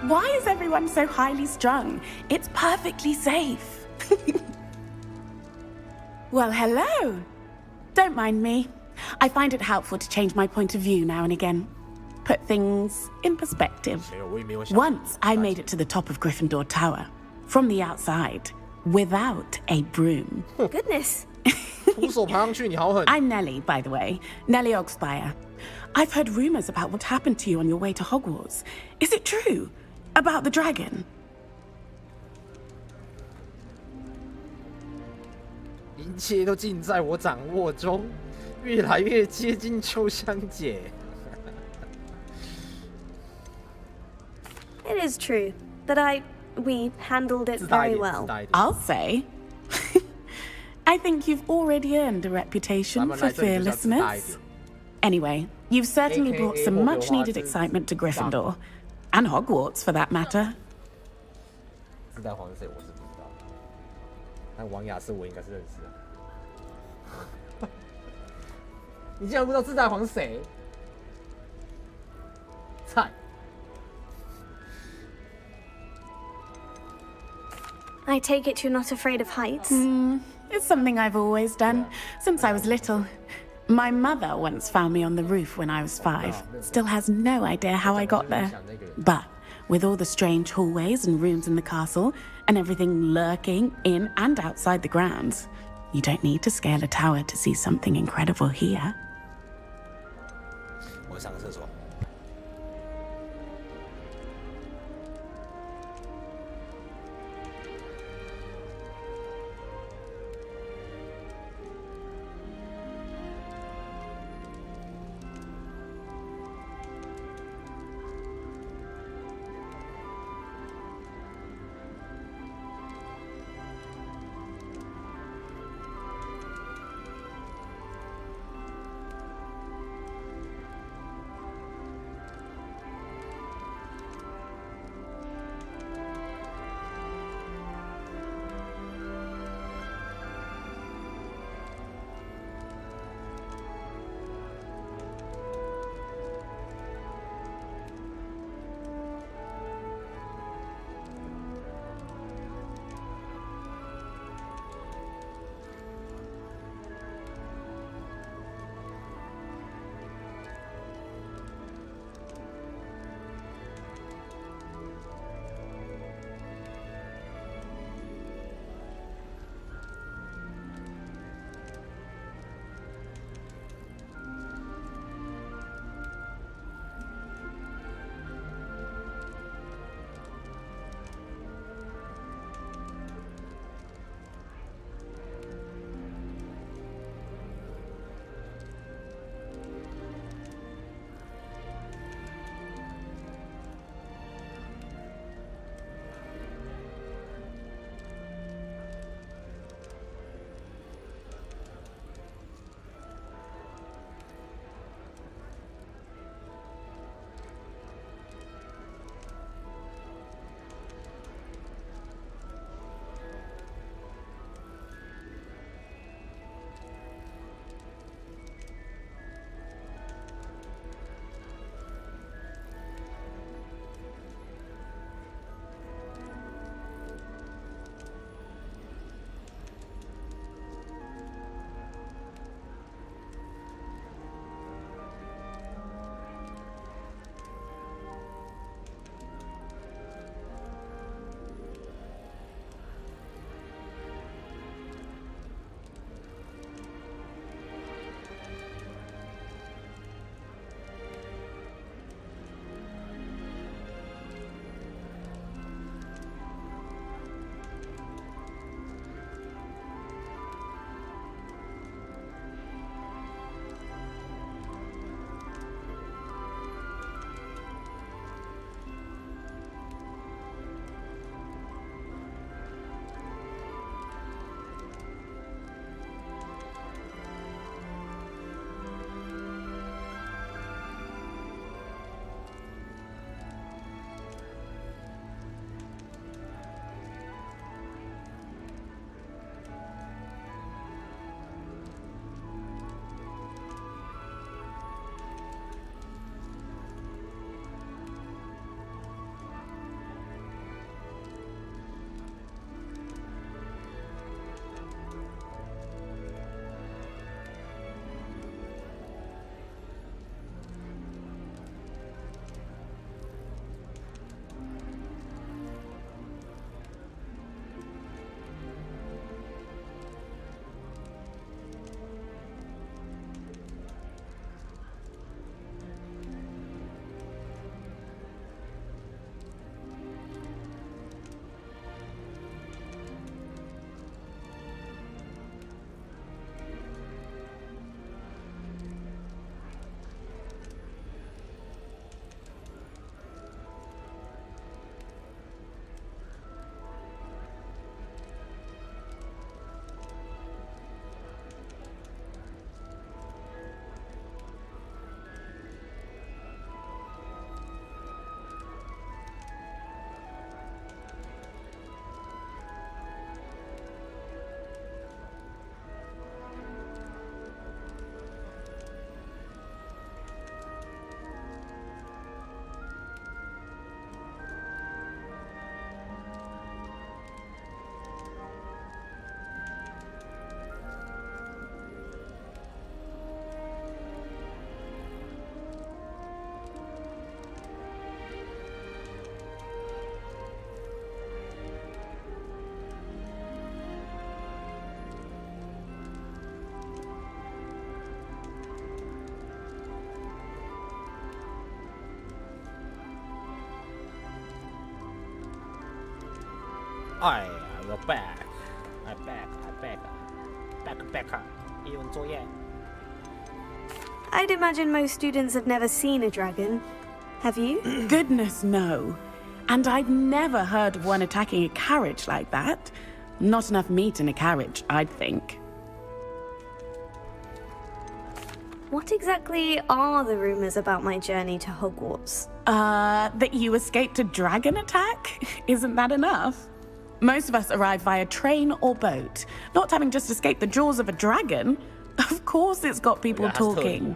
Why is everyone so highly strung? It's perfectly safe. Well, hello. Don't mind me. I find it helpful to change my point of view now and again. Put things in perspective. Once I made it to the top of Gryffindor Tower, from the outside, without a broom. Goodness. I'm Nellie, by the way. Nellie Ogspire. I've heard rumors about what happened to you on your way to Hogwarts. Is it true? About the dragon? 一切都尽在我掌握中，越来越接近秋香姐。It is true that we handled it very well. I'll say. I think you've already earned a reputation for fearlessness. Anyway, you've certainly brought some much-needed excitement to Gryffindor. And Hogwarts, for that matter. 自带皇是谁？我是不知道。但王雅是我应该是认识的。你竟然不知道自在皇是谁？菜。I take it you're not afraid of heights? It's something I've always done, since I was little. My mother once found me on the roof when I was 5. Still has no idea how I got there. But with all the strange hallways and rooms in the castle, and everything lurking in and outside the grounds, you don't need to scale a tower to see something incredible here. 我上个厕所。哎，I'm back， back， 英文作业。I'd imagine most students have never seen a dragon. Have you? Goodness, no. And I've never heard of one attacking a carriage like that. Not enough meat in a carriage, I'd think. What exactly are the rumors about my journey to Hogwarts? That you escaped a dragon attack? Isn't that enough? Most of us arrive via train or boat, not having just escaped the jaws of a dragon. Of course it's got people talking.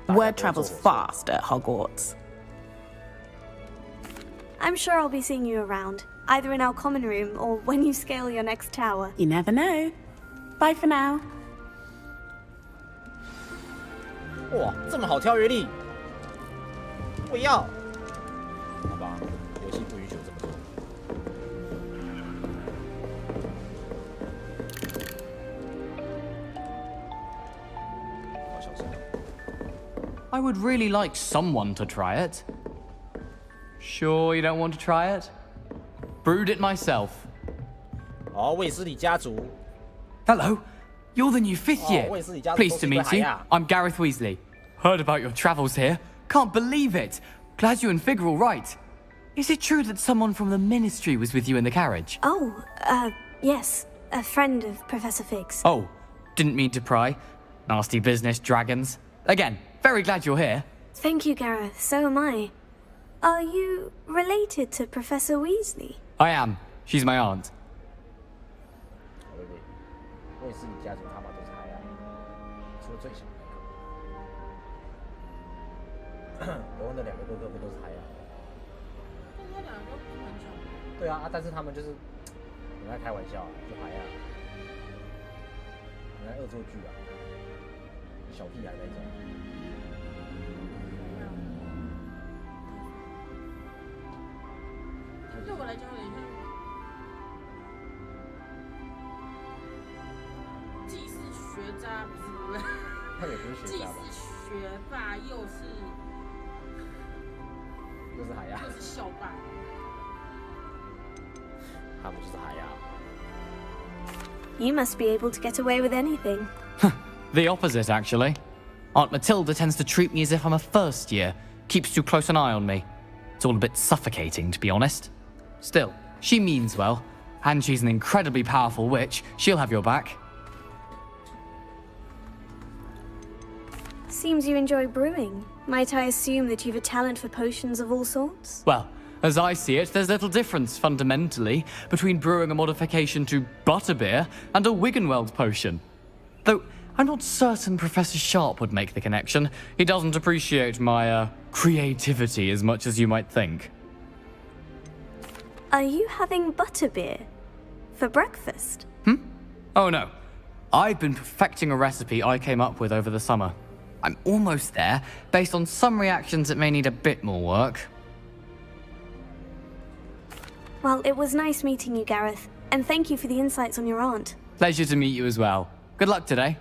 Word travels fast at Hogwarts. I'm sure I'll be seeing you around, either in our common room or when you scale your next tower. You never know. Bye for now. 哇，这么好挑阅历，不要。好吧，游戏不允许我这么做。好小声。I would really like someone to try it. Sure you don't want to try it? Brewed it myself. 哦，卫斯理家族。Hello, you're the new fifth year. 卫斯理家族 Pleased to meet you. I'm Gareth Weasley. Heard about your travels here. Can't believe it. Glad you and Fig are all right. Is it true that someone from the Ministry was with you in the carriage? Oh, yes. A friend of Professor Fig's. Oh, didn't mean to pry. Nasty business, dragons. Again, very glad you're here. Thank you, Gareth. So am I. Are you related to Professor Weasley? I am. She's my aunt. 卫斯理家族他妈都是孩啊，除了最小那个。罗恩的两个哥哥不都是孩啊？他两个不很小。对啊，但是他们就是很爱开玩笑啊，就孩啊，很爱恶作剧啊，小屁孩那种。对我来讲有点像既是学渣，不是？他也不是学渣吧？既是学霸，又是海呀，又是校霸。他们就是海呀。You must be able to get away with anything. The opposite, actually. Aunt Matilda tends to treat me as if I'm a first year, keeps too close an eye on me. It's all a bit suffocating, to be honest. Still, she means well, and she's an incredibly powerful witch. She'll have your back. Seems you enjoy brewing. Might I assume that you've a talent for potions of all sorts? Well, as I see it, there's little difference, fundamentally, between brewing a modification to butterbeer and a Wiggenweld potion. Though, I'm not certain Professor Sharp would make the connection. He doesn't appreciate my, creativity as much as you might think. Are you having butterbeer? For breakfast? Oh no. I've been perfecting a recipe I came up with over the summer. I'm almost there, based on some reactions that may need a bit more work. Well, it was nice meeting you, Gareth, and thank you for the insights on your aunt. Pleasure to meet you as well. Good luck today.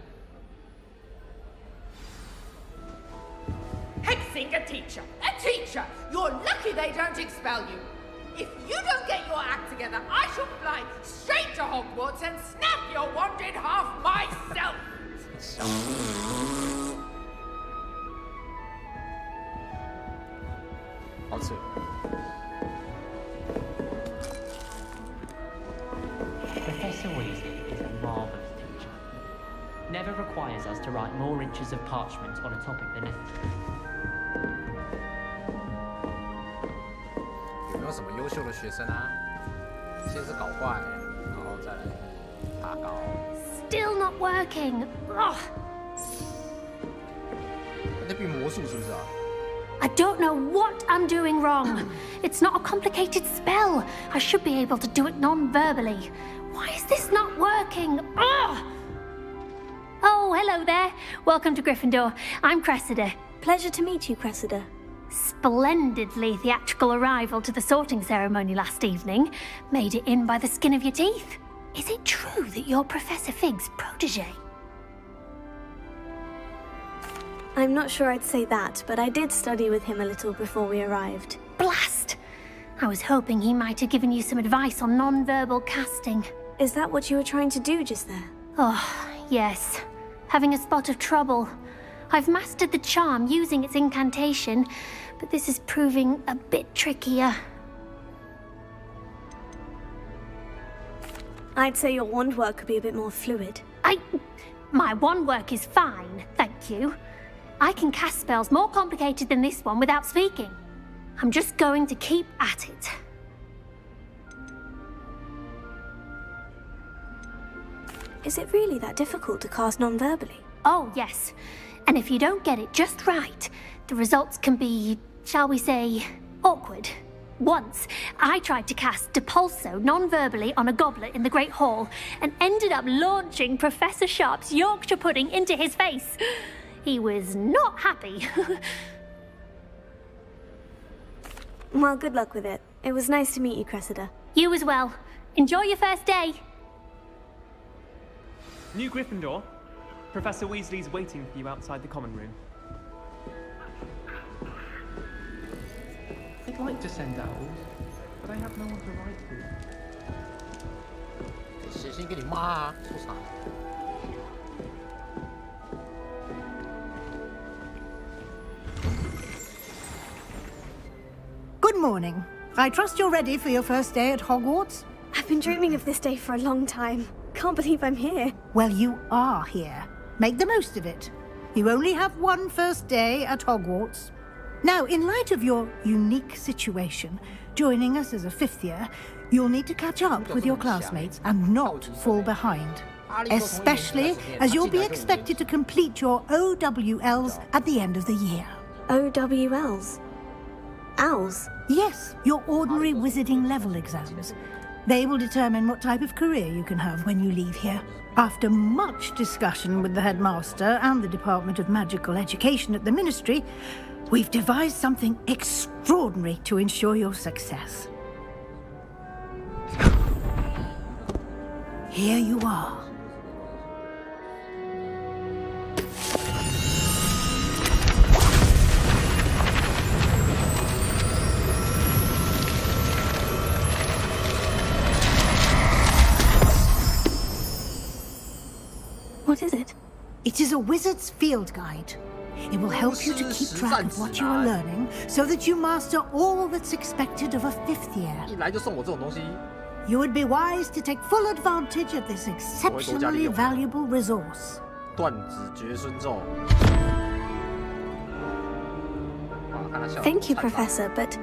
Hexing a teacher! A teacher! You're lucky they don't expel you! If you don't get your act together, I shall fly straight to Hogwarts and snap your wand in half myself! Professor Weasley is a marvellous teacher. Never requires us to write more inches of parchment on a topic than necessary. 有没有什么优秀的学生啊？先是搞怪，然后再来爬高。Still not working. Ugh. 那变魔术是不是啊？ I don't know what I'm doing wrong. It's not a complicated spell. I should be able to do it non-verbally. Why is this not working? Ugh! Oh, hello there. Welcome to Gryffindor. I'm Cressida. Pleasure to meet you, Cressida. Splendidly theatrical arrival to the sorting ceremony last evening. Made it in by the skin of your teeth. Is it true that you're Professor Fig's protege? I'm not sure I'd say that, but I did study with him a little before we arrived. Blast! I was hoping he might have given you some advice on non-verbal casting. Is that what you were trying to do just there? Oh, yes. Having a spot of trouble. I've mastered the charm using its incantation, but this is proving a bit trickier. I'd say your wand work could be a bit more fluid. My wand work is fine, thank you. I can cast spells more complicated than this one without speaking. I'm just going to keep at it. Is it really that difficult to cast non-verbally? Oh, yes. And if you don't get it just right, the results can be, shall we say, awkward. Once, I tried to cast Depulso non-verbally on a goblet in the Great Hall and ended up launching Professor Sharp's Yorkshire pudding into his face. He was not happy. Well, good luck with it. It was nice to meet you, Cressida. You as well. Enjoy your first day. New Gryffindor. Professor Weasley's waiting for you outside the common room. I'd like to send owls, but I have no one to write to. 写信给你妈啊，说啥？ Good morning. I trust you're ready for your first day at Hogwarts? I've been dreaming of this day for a long time. Can't believe I'm here. Well, you are here. Make the most of it. You only have one first day at Hogwarts. Now, in light of your unique situation, joining us as a fifth year, you'll need to catch up with your classmates and not fall behind. Especially as you'll be expected to complete your OWLs at the end of the year. OWLs? Owls? Yes, your ordinary wizarding level exams. They will determine what type of career you can have when you leave here. After much discussion with the headmaster and the Department of Magical Education at the Ministry, we've devised something extraordinary to ensure your success. Here you are. What is it? It is a wizard's field guide. It will help you to keep track of what you are learning so that you master all that's expected of a fifth year. 一来就送我这种东西。 You would be wise to take full advantage of this exceptionally valuable resource. 断子绝孙咒。 Thank you, Professor, but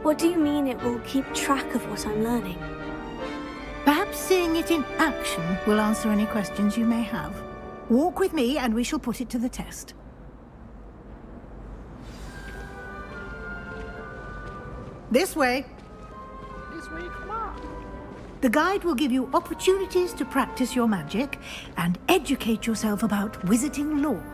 what do you mean it will keep track of what I'm learning? Perhaps seeing it in action will answer any questions you may have. Walk with me and we shall put it to the test. This way. This way, come on. The guide will give you opportunities to practice your magic and educate yourself about wizarding lore.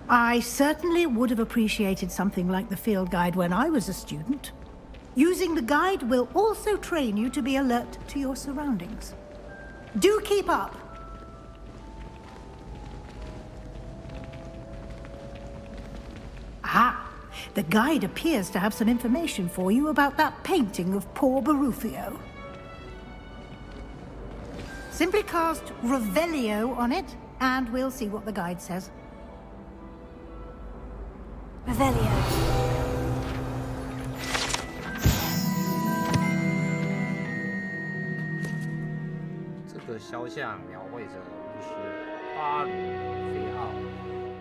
I certainly would have appreciated something like the field guide when I was a student. Using the guide will also train you to be alert to your surroundings. Do keep up! Ah, the guide appears to have some information for you about that painting of poor Barufio. Simply cast Revelio on it, and we'll see what the guide says. Revelio. 这个肖像描绘着巫师巴鲁菲奥，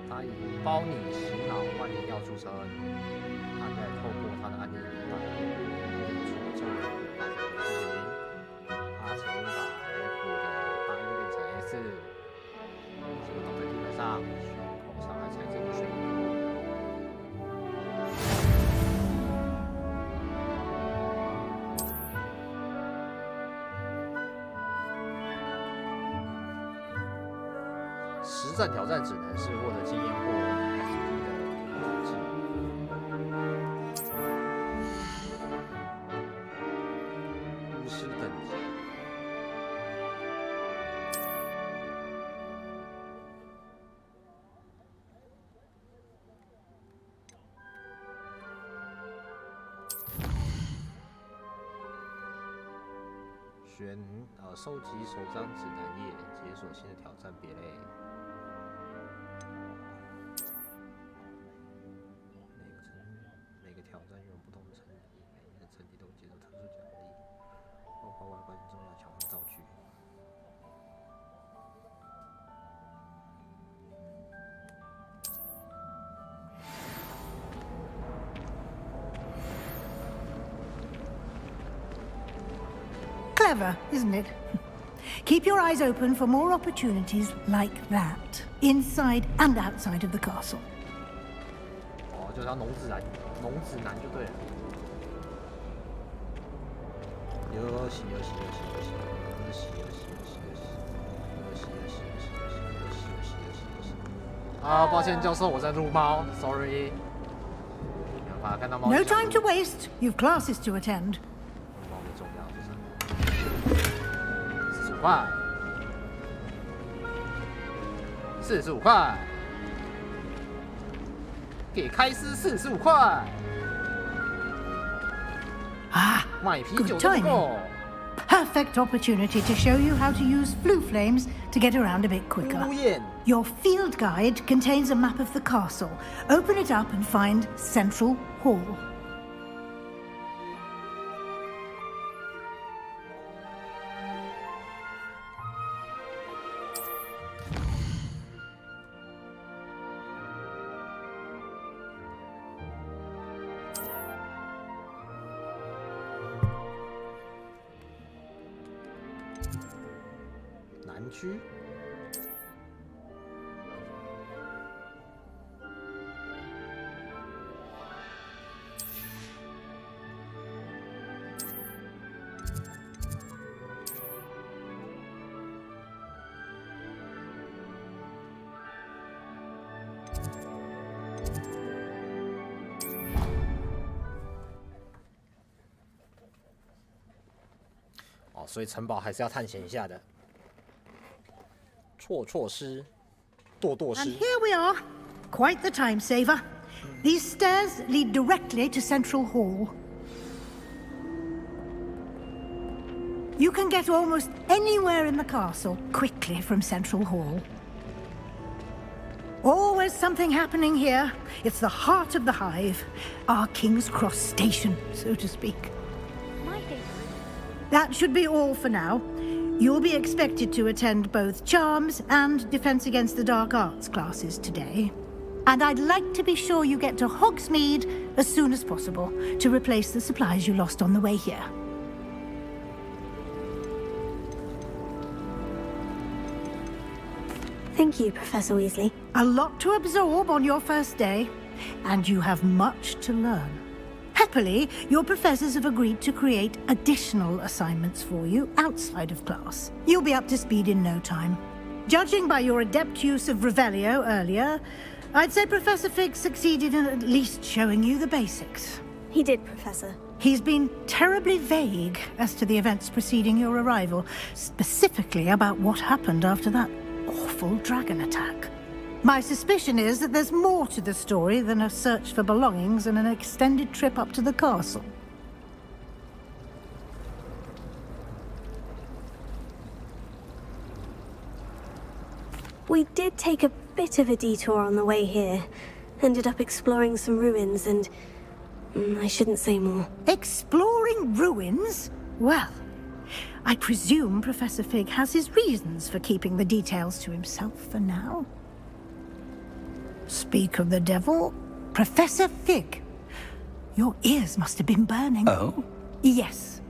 他以包你洗脑万灵药著称，他在透过他的案例引导，练出教人版的事情。他曾经把 F 的大 U 变成 S， 结果倒在地板上，胸口上还踩着一水泥。 实战挑战只能是获得经验或 SP 的武器。巫师等级。学收集首张指南页，解锁新的挑战，别类。每个挑战拥有不同的层级，每一个层级都接受特殊奖励，包括外观重要强化道具。Clever, isn't it? Keep your eyes open for more opportunities like that, inside and outside of the castle. 哦，就像农指南就对了。又洗。啊，抱歉，教授，我在撸猫 ，sorry。没办法看到猫。No time to waste. You've classes to attend. 猫的重要就是45块，45块，给开司45块。Ah, 买啤酒 good 都不够。 timing. Perfect opportunity to show you how to use flue flames to get around a bit quicker. Your field guide contains a map of the castle. Open it up and find Central Hall.区。哦，所以城堡还是要探险一下的。 错失，堕失。 And here we are. Quite the time saver. These stairs lead directly to Central Hall. You can get almost anywhere in the castle quickly from Central Hall. Always something happening here. It's the heart of the hive. Our King's Cross station, so to speak. That should be all for now. You'll be expected to attend both Charms and Defense Against the Dark Arts classes today. And I'd like to be sure you get to Hogsmeade as soon as possible to replace the supplies you lost on the way here. Thank you, Professor Weasley. A lot to absorb on your first day, and you have much to learn. Happily, your professors have agreed to create additional assignments for you outside of class. You'll be up to speed in no time. Judging by your adept use of Revelio earlier, I'd say Professor Fig succeeded in at least showing you the basics. He did, Professor. He's been terribly vague as to the events preceding your arrival, specifically about what happened after that awful dragon attack. My suspicion is that there's more to the story than a search for belongings and an extended trip up to the castle. We did take a bit of a detour on the way here. Ended up exploring some ruins and... I shouldn't say more. Exploring ruins? Well, I presume Professor Fig has his reasons for keeping the details to himself for now. Speak of the devil, Professor Fig. Your ears must have been burning. Oh? Yes.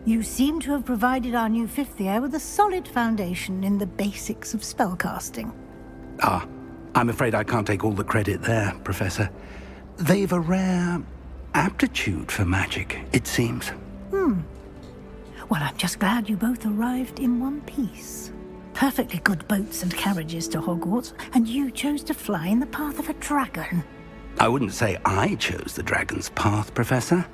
You seem to have provided our new fifth year with a solid foundation in the basics of spellcasting. Ah, I'm afraid I can't take all the credit there, Professor. They've a rare aptitude for magic, it seems. Well, I'm just glad you both arrived in one piece. Perfectly good boats and carriages to Hogwarts, and you chose to fly in the path of a dragon. I wouldn't say I chose the dragon's path, Professor.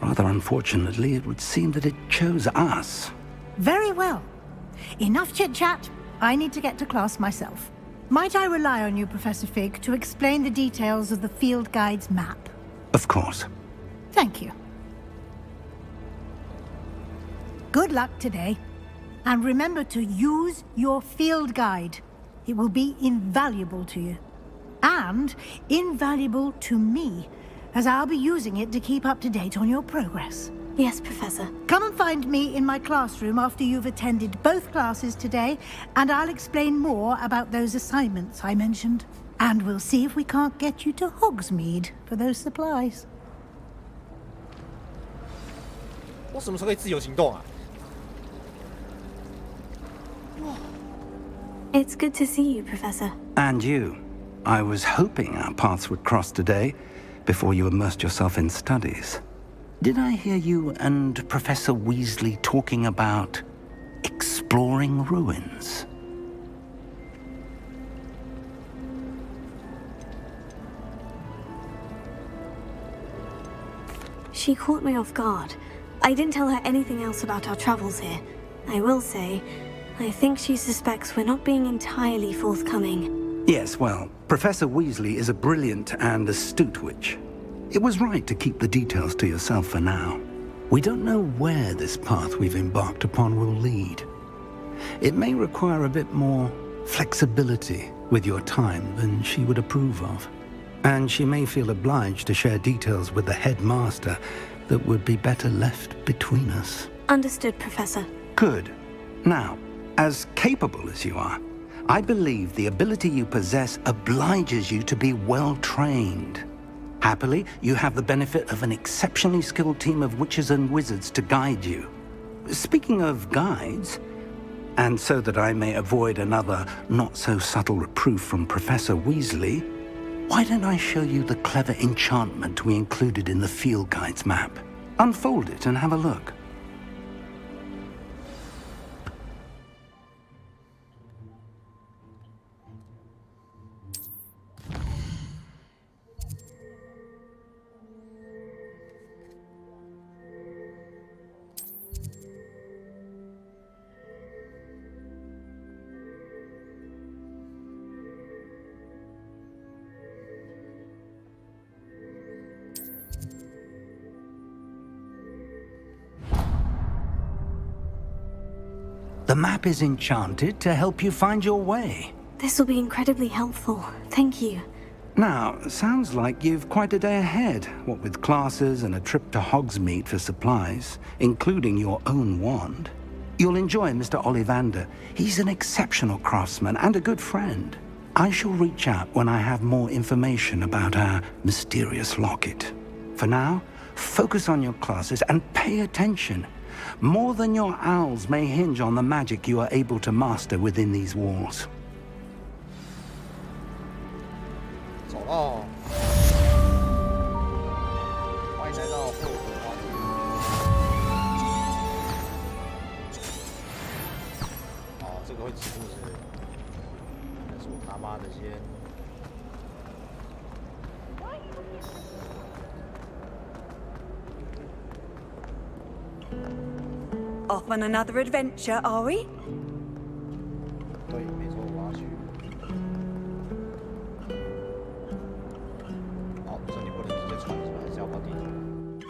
Rather unfortunately, it would seem that it chose us. Very well. Enough chit-chat. I need to get to class myself. Might I rely on you, Professor Fig, to explain the details of the field guide's map? Of course. Thank you. Good luck today. And remember to use your field guide. It will be invaluable to you. And invaluable to me, as I'll be using it to keep up to date on your progress. Yes, Professor. Come and find me in my classroom after you've attended both classes today, and I'll explain more about those assignments I mentioned. And we'll see if we can't get you to Hogsmeade for those supplies. 我什么时候可以自由行动啊？ It's good to see you, Professor. And you. I was hoping our paths would cross today, before you immersed yourself in studies. Did I hear you and Professor Weasley talking about exploring ruins? She caught me off guard. I didn't tell her anything else about our travels here. I will say, I think she suspects we're not being entirely forthcoming. Yes, well, Professor Weasley is a brilliant and astute witch. It was right to keep the details to yourself for now. We don't know where this path we've embarked upon will lead. It may require a bit more flexibility with your time than she would approve of. And she may feel obliged to share details with the headmaster that would be better left between us. Understood, Professor. Good. Now, as capable as you are, I believe the ability you possess obliges you to be well trained. Happily, you have the benefit of an exceptionally skilled team of witches and wizards to guide you. Speaking of guides, and so that I may avoid another not-so-subtle reproof from Professor Weasley, why don't I show you the clever enchantment we included in the field guide's map? Unfold it and have a look. The map is enchanted to help you find your way. This will be incredibly helpful. Thank you. Now, sounds like you've quite a day ahead, what with classes and a trip to Hogsmeade for supplies, including your own wand. You'll enjoy Mr. Ollivander. He's an exceptional craftsman and a good friend. I shall reach out when I have more information about our mysterious locket. For now, focus on your classes and pay attention. More than your owls may hinge on the magic you are able to master within these walls. 走喽！欢迎来到霍格华兹。哦，这个会止步是不是？但是我他妈的先。 Off on another adventure, are we? 对，没错，我要去。哦，这里不能直接传是吧？还是要跑地图？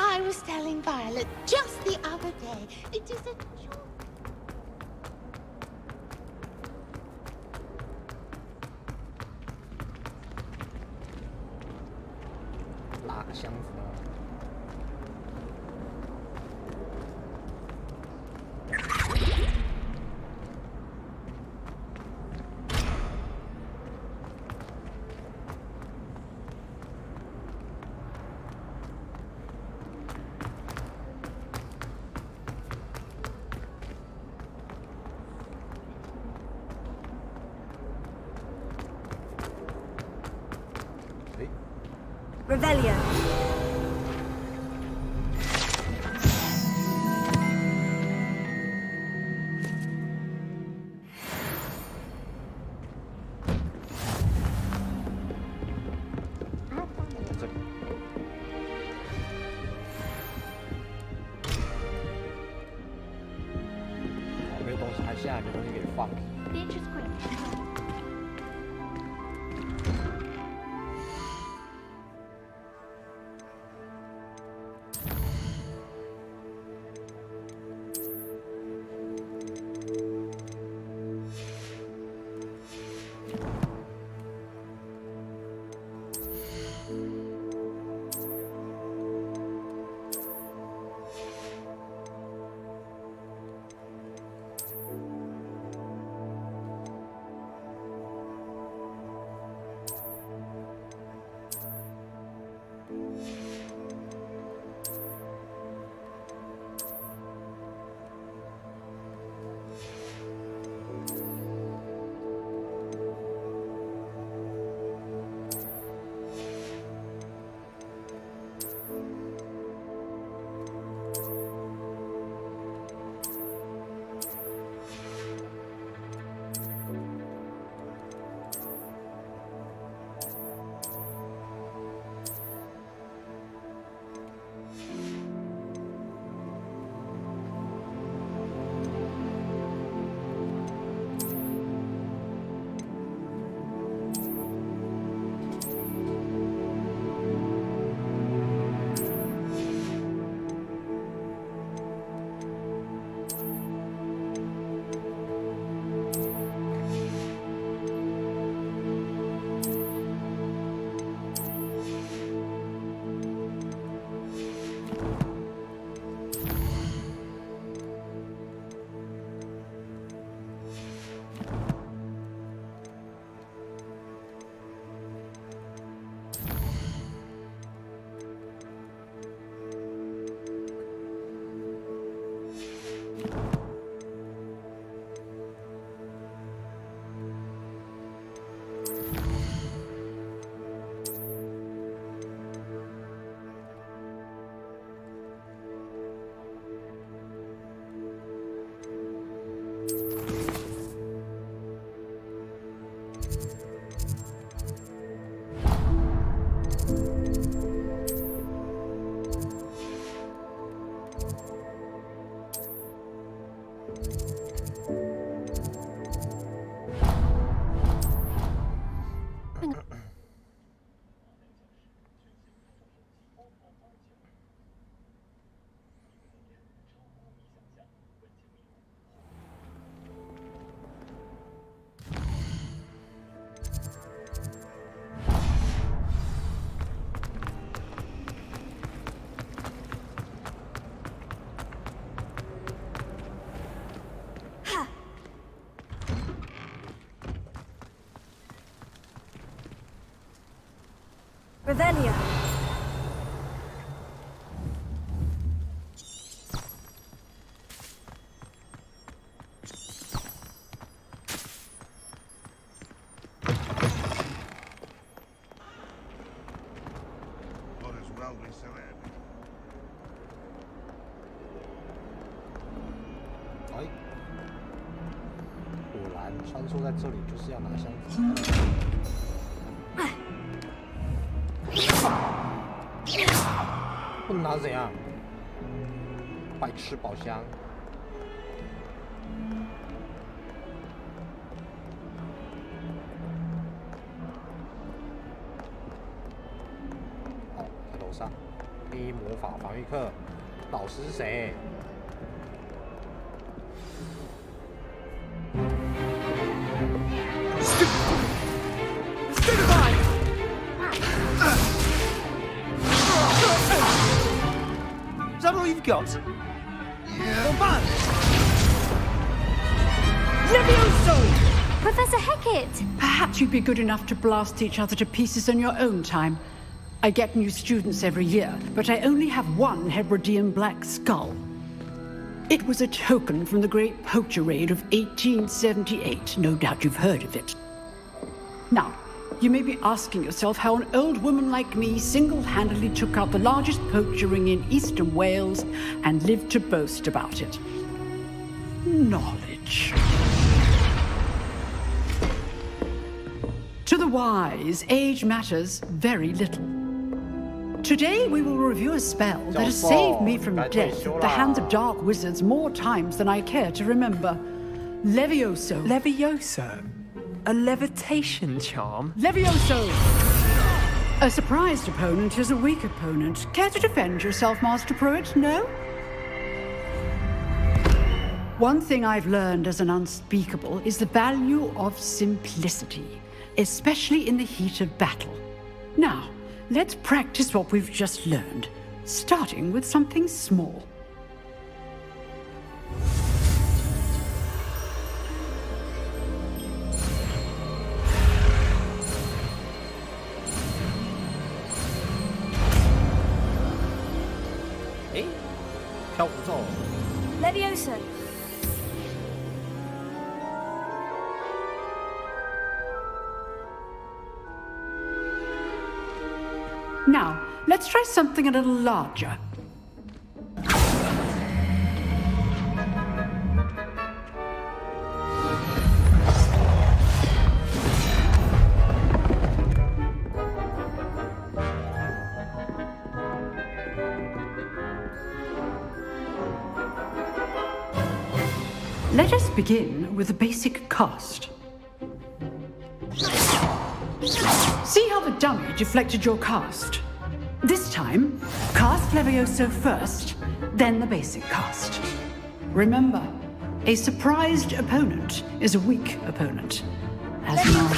I was telling Violet just the other day. It is a joy. 拉个箱子呢？ As Revelio. The inch is quick. Revelio.哎，果然穿梭在这里就是要拿箱子。不能拿怎样？快吃宝箱！好，在楼上。黑魔法防御课，老师是谁？Is that all you've got? Yeah. Levioso! Professor Hecat! Perhaps you'd be good enough to blast each other to pieces on your own time. I get new students every year, but I only have one Hebridean black skull. It was a token from the Great Poacher Raid of 1878. No doubt you've heard of it. Now, you may be asking yourself how an old woman like me single-handedly took out the largest poacher ring in eastern Wales and lived to boast about it. Knowledge. To the wise, age matters very little. Today we will review a spell that has saved me from death at the hands of dark wizards more times than I care to remember. Levioso. Levioso? A levitation charm? Levioso! A surprised opponent is a weak opponent. Care to defend yourself, Master Pruitt? No? One thing I've learned as an unspeakable is the value of simplicity, especially in the heat of battle. Now, let's practice what we've just learned, starting with something small. Levioso. Now, let's try something a little larger. Let us begin with the basic cast. See how the dummy deflected your cast? This time, cast Levioso first, then the basic cast. Remember, a surprised opponent is a weak opponent. As now,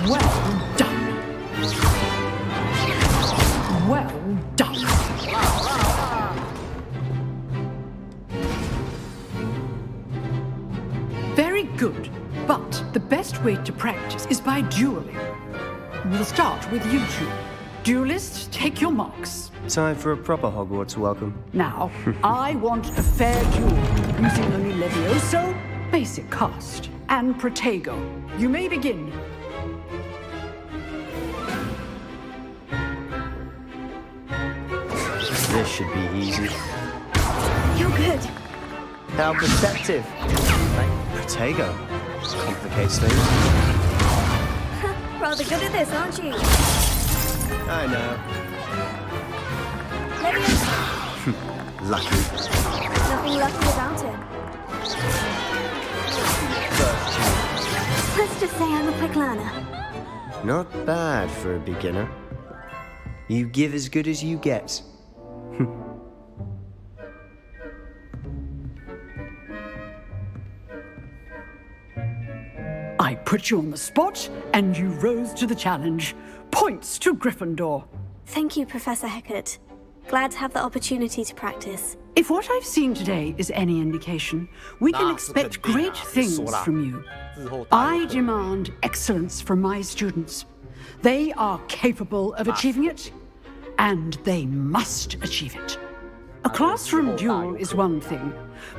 well done. Well done. Very good, but the best way to practice is by dueling. We'll start with you two. Duelists, take your marks. Time for a proper Hogwarts welcome. Now, I want a fair duel, using only Levioso, basic cast, and Protego. You may begin. This should be easy. You're good. How perceptive. Protego. Complicates things. Rather good at this, aren't you? I know. Levioso. Lucky. Nothing lucky about it. Let's just say I'm a quick learner. Not bad for a beginner. You give as good as you get. I put you on the spot, and you rose to the challenge. Points to Gryffindor. Thank you, Professor Hecat. Glad to have the opportunity to practice. If what I've seen today is any indication, we can expect great things from you. I demand excellence from my students. They are capable of achieving it, and they must achieve it. A classroom duel is one thing,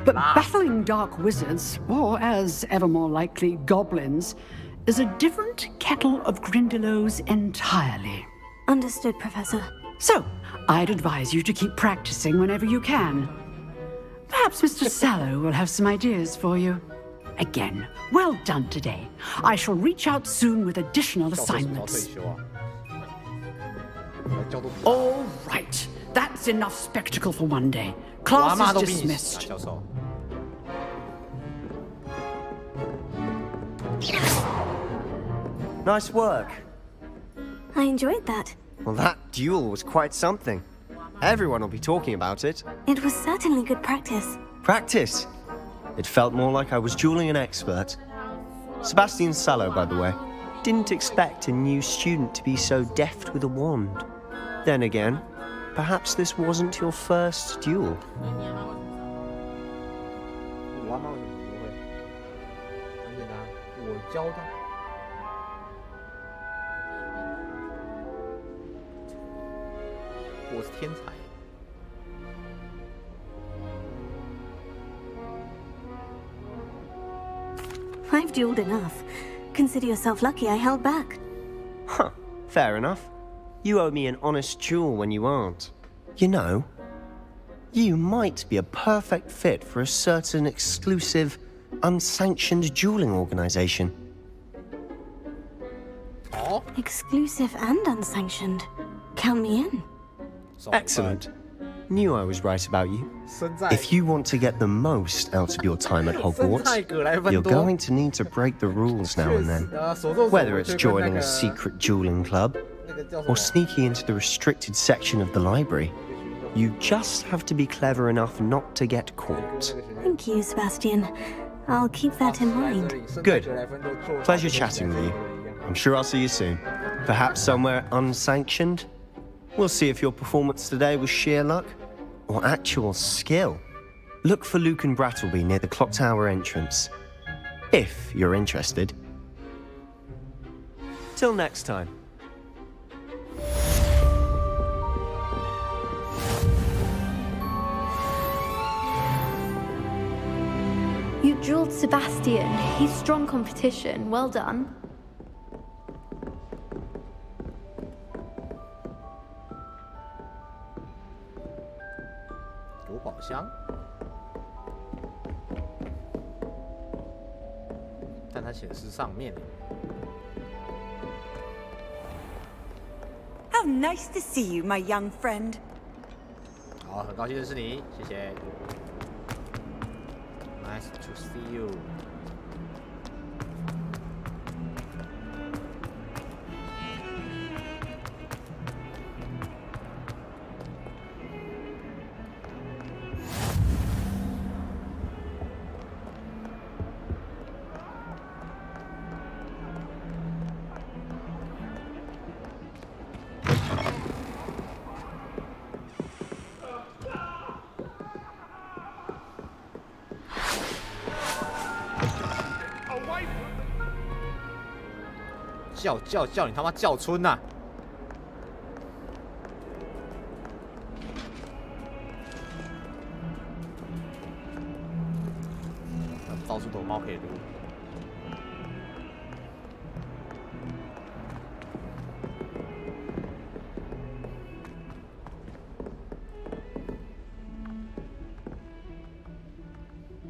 but battling dark wizards, or as ever more likely, goblins, is a different kettle of Grindylows entirely. Understood, Professor. So, I'd advise you to keep practicing whenever you can. Perhaps Mr. Sallow will have some ideas for you. Again, well done today. I shall reach out soon with additional assignments. All right. That's enough spectacle for one day. Class is dismissed. Nice work. I enjoyed that. Well, that duel was quite something. Everyone will be talking about it. It was certainly good practice. Practice? It felt more like I was dueling an expert. Sebastian Sallow, by the way. Didn't expect a new student to be so deft with a wand. Then again, perhaps this wasn't your first duel. I've dueled enough. Consider yourself lucky I held back. Huh, fair enough. You owe me an honest duel when you aren't. You know, you might be a perfect fit for a certain exclusive, unsanctioned dueling organization. Oh? Exclusive and unsanctioned. Count me in. Excellent. Knew I was right about you. If you want to get the most out of your time at Hogwarts, you're going to need to break the rules now and then. Whether it's joining a secret dueling club, or sneaking into the restricted section of the library, you just have to be clever enough not to get caught. Thank you, Sebastian. I'll keep that in mind. Good. Pleasure chatting with you. I'm sure I'll see you soon. Perhaps somewhere unsanctioned? We'll see if your performance today was sheer luck or actual skill. Look for Luke and Brattleby near the clock tower entrance, if you're interested. Till next time. You drilled Sebastian. He's strong competition. Well done. How nice to see you, my young friend. 好，很高兴认识你，谢谢。Nice to see you.叫你他妈叫春呐！招出头猫可以撸。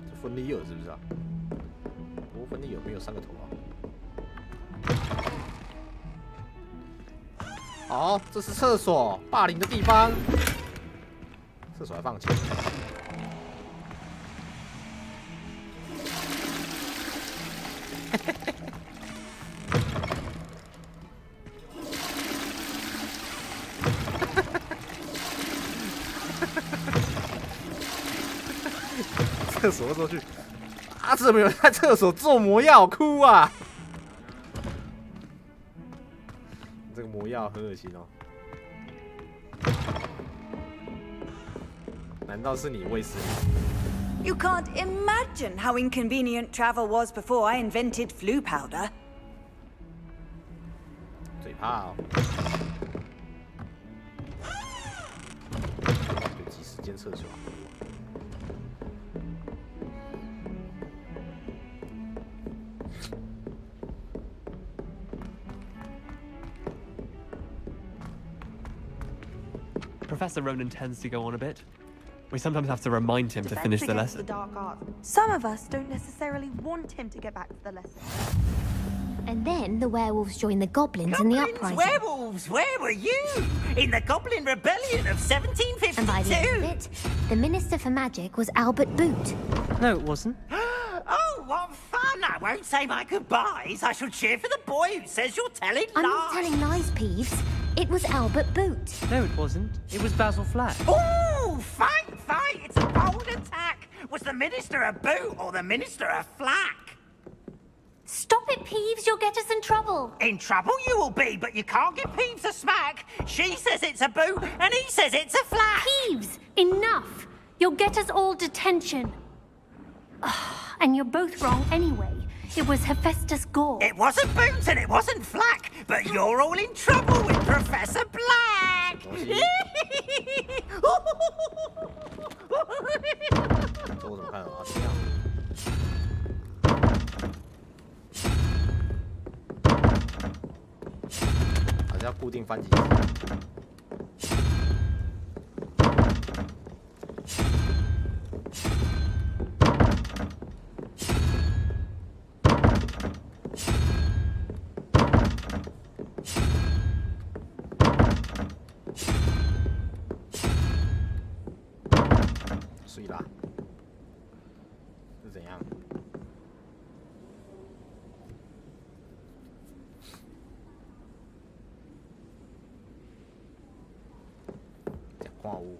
这分离耳是不是啊？不过分离耳没有3个头啊。 好，这是厕所，霸凌的地方。厕所还放钱。厕所过去，啊！怎么有人在厕所做魔药？哭啊！ 这个魔药很恶心哦。难道是你喂食你？ You can't imagine how inconvenient travel was before I invented flu powder. 嘴怕哦。有几10间厕所。 Professor Ronan tends to go on a bit. We sometimes have to remind him to finish the lesson. The dark arts. Some of us don't necessarily want him to get back to the lesson. And then the werewolves joined the goblins in the uprising. Werewolves, where were you? In the Goblin Rebellion of 1752. And by the end of it, the Minister for Magic was Albert Boot. No, it wasn't. Oh, what fun! I won't say my goodbyes. I shall cheer for the boy who says you're telling lies. I'm not telling lies, Peeves. It was Albert Boot. No, it wasn't. It was Basil Flack. Oh, fight! It's a bold attack. Was the Minister a boot or the Minister a flack? Stop it, Peeves. You'll get us in trouble. In trouble you will be, but you can't give Peeves a smack. She says it's a boot and he says it's a flack. Peeves, enough. You'll get us all detention. And you're both wrong anyway. It was Hephaestus Gore. It wasn't Boot and it wasn't Flack, but you're all in trouble with Professor Black. 这我怎么看啊？这样。固定翻几次。所以啦，是怎样？矿物。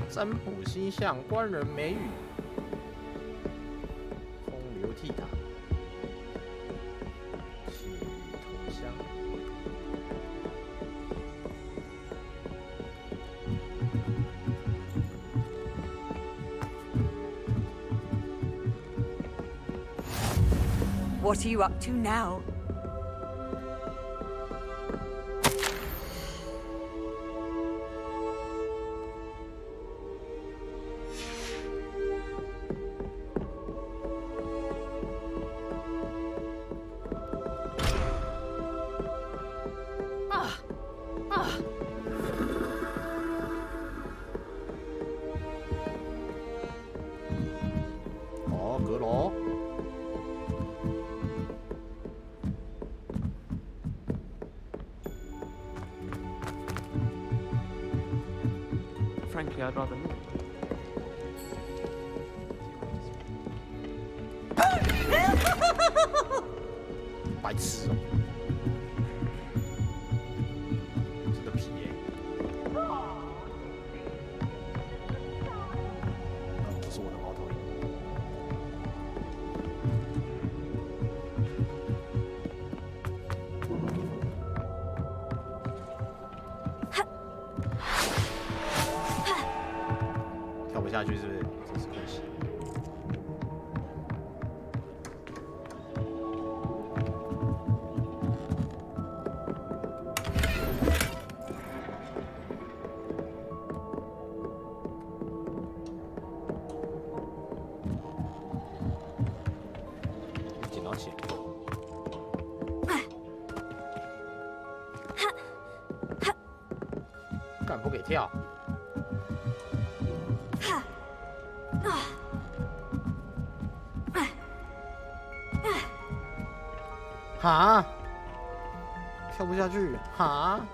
占卜星象，官人美语，风流倜傥，去投降。What are you up to now? Frankly, I'd rather not. 白痴哦！真的皮耶！不是我的猫头鹰。跳不下去是不是？真是可惜。捡到钱。干不给跳。哈，跳不下去，哈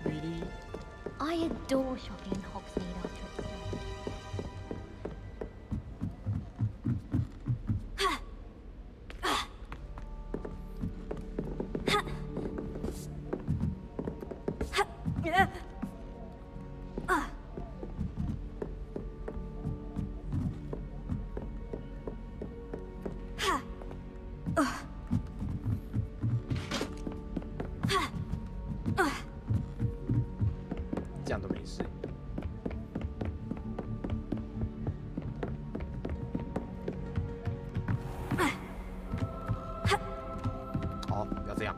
？Really? I adore shopping in Hogsmeade after it's done.这样都没事。哦，不要这样。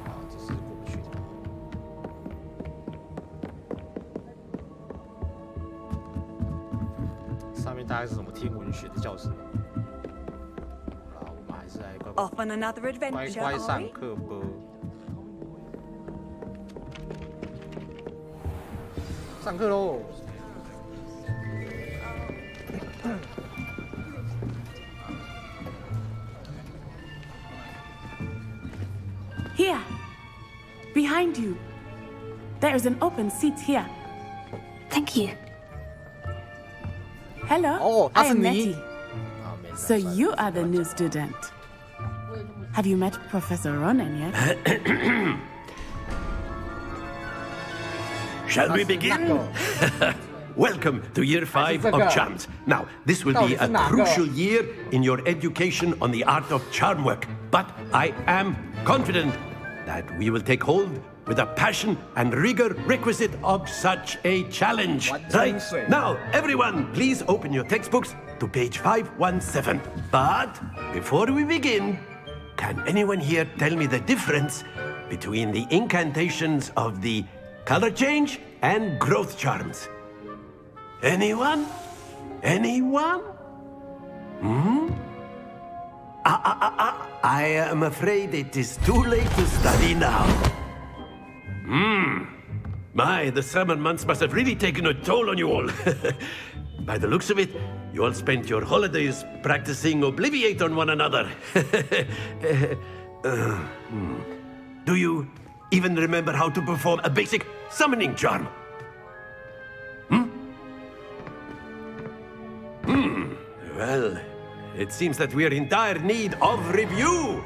啊，这是过不去的。上面大概是什么天文学的教室？好啦，我们还是来乖 Off on another adventure, 乖 are 上 we? 课吧。上课喽！ Here, behind you. There is an open seat here. Thank you. Hello, Oh, I am 那是你。 Nettie. So you are the new student. Have you met Professor Ronan yet? Shall we begin? Welcome to year 5 of charms. Now, this will be a crucial year in your education on the art of charm work. But I am confident that we will take hold with the passion and rigor requisite of such a challenge. Right? Now, everyone, please open your textbooks to page 517. But before we begin, can anyone here tell me the difference between the incantations of the color change and growth charms? Anyone? Anyone? I am afraid it is too late to study now. My, the summer months must have really taken a toll on you all. By the looks of it, you all spent your holidays practicing Obliviate on one another. Do you even remember how to perform a basic summoning charm? Well, it seems that we are in dire need of review.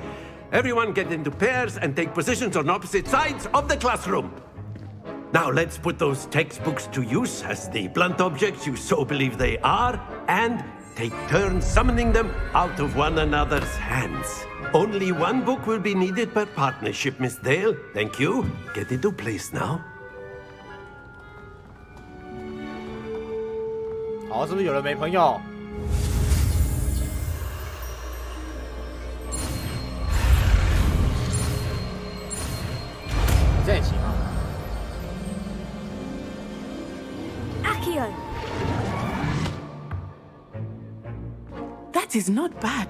Everyone get into pairs and take positions on opposite sides of the classroom. Now let's put those textbooks to use as the blunt objects you so believe they are, and take turns summoning them out of one another's hands. Only one book will be needed per partnership, Miss Dale. Thank you. Get into place now. 好，是不是有人没朋友？在一起吗？ Accio! That is not bad.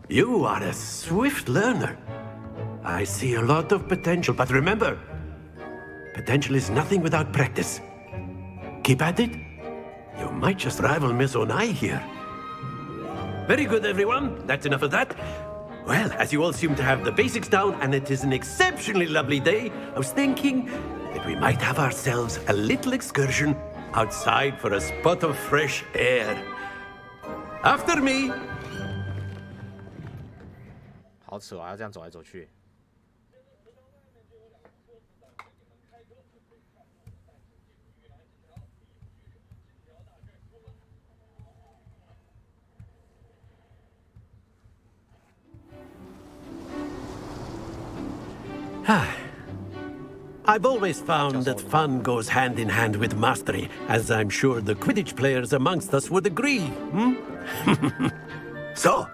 You are a swift learner. I see a lot of potential, but remember, potential is nothing without practice. Keep at it. You might just rival Miss Onai here. Very good, everyone. That's enough of that. Well, as you all seem to have the basics down, and it is an exceptionally lovely day, I was thinking that we might have ourselves a little excursion outside for a spot of fresh air. After me. 好扯啊，要这样走来走去。I've always found that fun goes hand in hand with mastery, as I'm sure the Quidditch players amongst us would agree. So,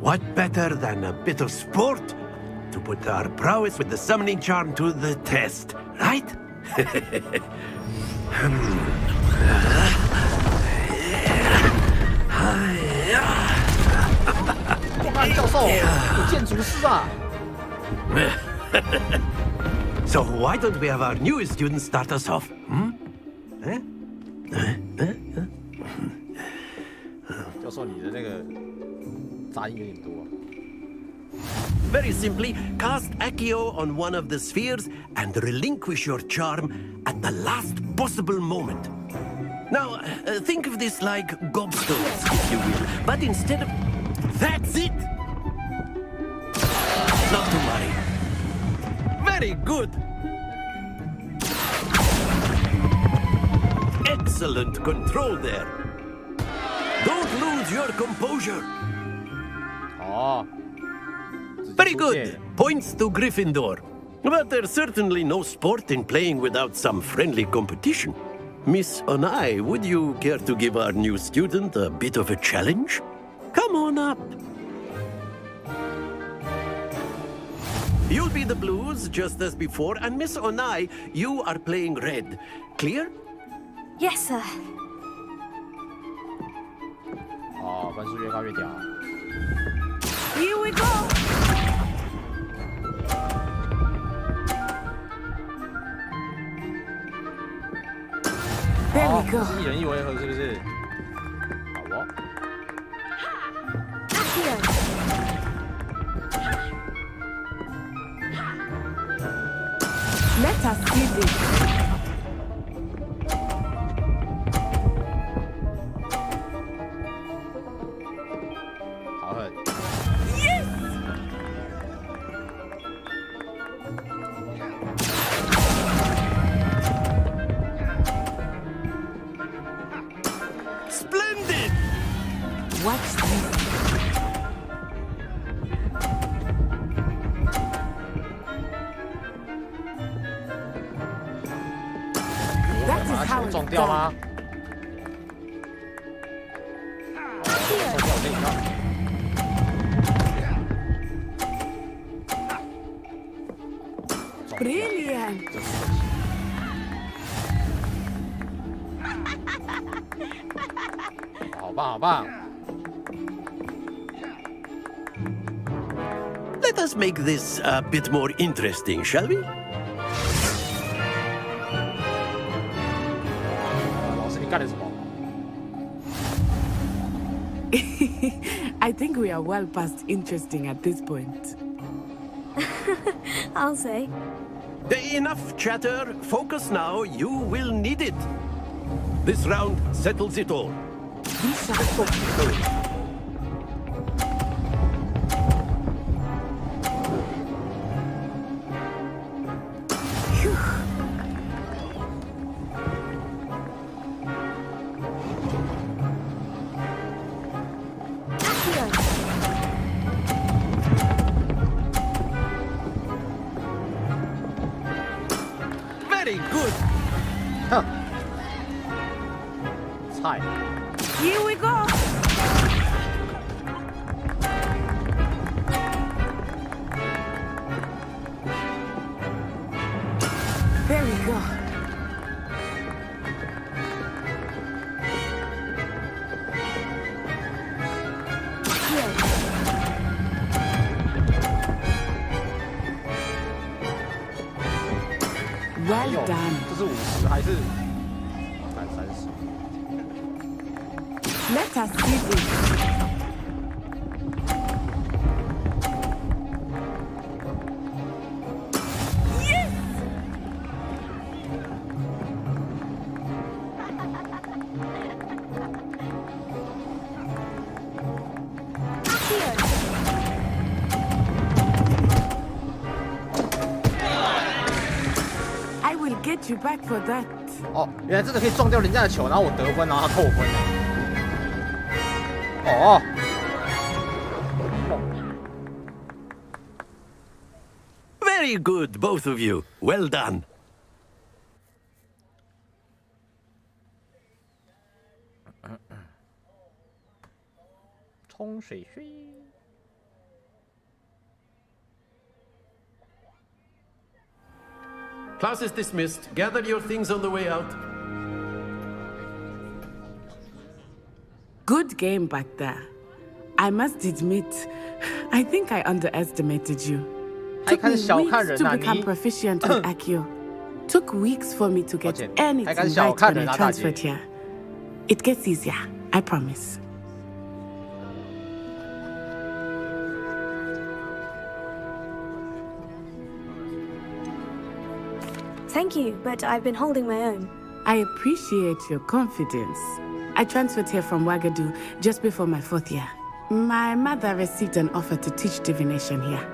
what better than a bit of sport to put our prowess with the summoning charm to the test, right? 干嘛，教授？有建筑师啊！ So why don't we have our newest student start us off? Eh? 教授，你的那个杂音有点多。 Very simply, cast Accio on one of the spheres and relinquish your charm at the last possible moment. Now, think of this like gobstones, if you will, but instead of... That's it! Not to worry. Very good! Excellent control there. Don't lose your composure. Oh. Very good. Points to Gryffindor. But there's certainly no sport in playing without some friendly competition. Miss Onai, would you care to give our new student a bit of a challenge? Come on up. You'll be the blues, just as before, and Miss Onai, you are playing red. Clear? Yes, sir. 哦，分数越高越屌。 Here we go! There we go. 一人一回合是不是？好哦。 Let us do this. 好狠。 Splendid! Watch this. That is how it's done. Brilliant. 好棒，好棒。 Let us make this a bit more interesting, shall we? 老师，你干了什么？ I think we are well past interesting at this point. I'll say. Enough chatter. Focus now. You will need it. This round settles it all. Very good. 哼，菜。 Here we go. There we go. Well done. 这是50还是30？ Let us see this. Yes! I will get you back for that. 哦，原来这个可以撞掉人家的球，然后我得分，然后他扣分。哦。Very good, both of you. Well done. 冲水水。 Class is dismissed. Gather your things on the way out. Good game back there. I must admit, I think I underestimated you. Took me weeks to become proficient with Accio. Took weeks for me to get anything right when I transferred here. It gets easier, I promise. Thank you, but I've been holding my own. I appreciate your confidence. I transferred here from Ouagadougou just before my 4th year. My mother received an offer to teach divination here.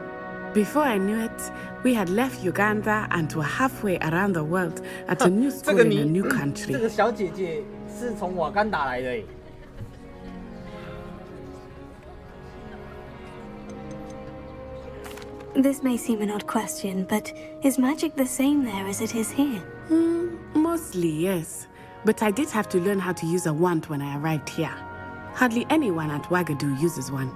Before I knew it, we had left Uganda and were halfway around the world at a new school in a new country. 这个小姐姐是从瓦干达来的。 This may seem an odd question, but is magic the same there as it is here? Mostly, yes. But I did have to learn how to use a wand when I arrived here. Hardly anyone at Ouagadougou uses one.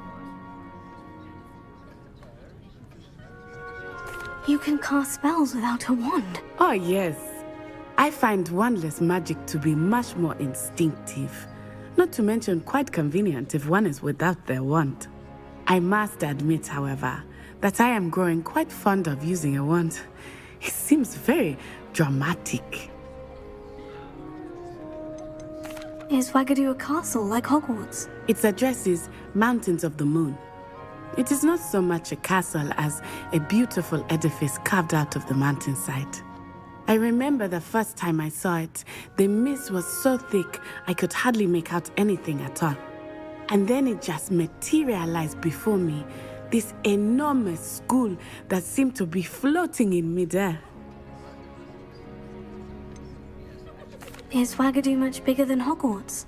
You can cast spells without a wand? Oh, yes. I find wandless magic to be much more instinctive. Not to mention quite convenient if one is without their wand. I must admit, however, that I am growing quite fond of using a wand. It seems very dramatic. Is Ouagadougou a castle like Hogwarts? Its address is Mountains of the Moon. It is not so much a castle as a beautiful edifice carved out of the mountainside. I remember the first time I saw it, the mist was so thick I could hardly make out anything at all. And then it just materialized before me, this enormous school that seemed to be floating in midair. Is Ouagadougou much bigger than Hogwarts?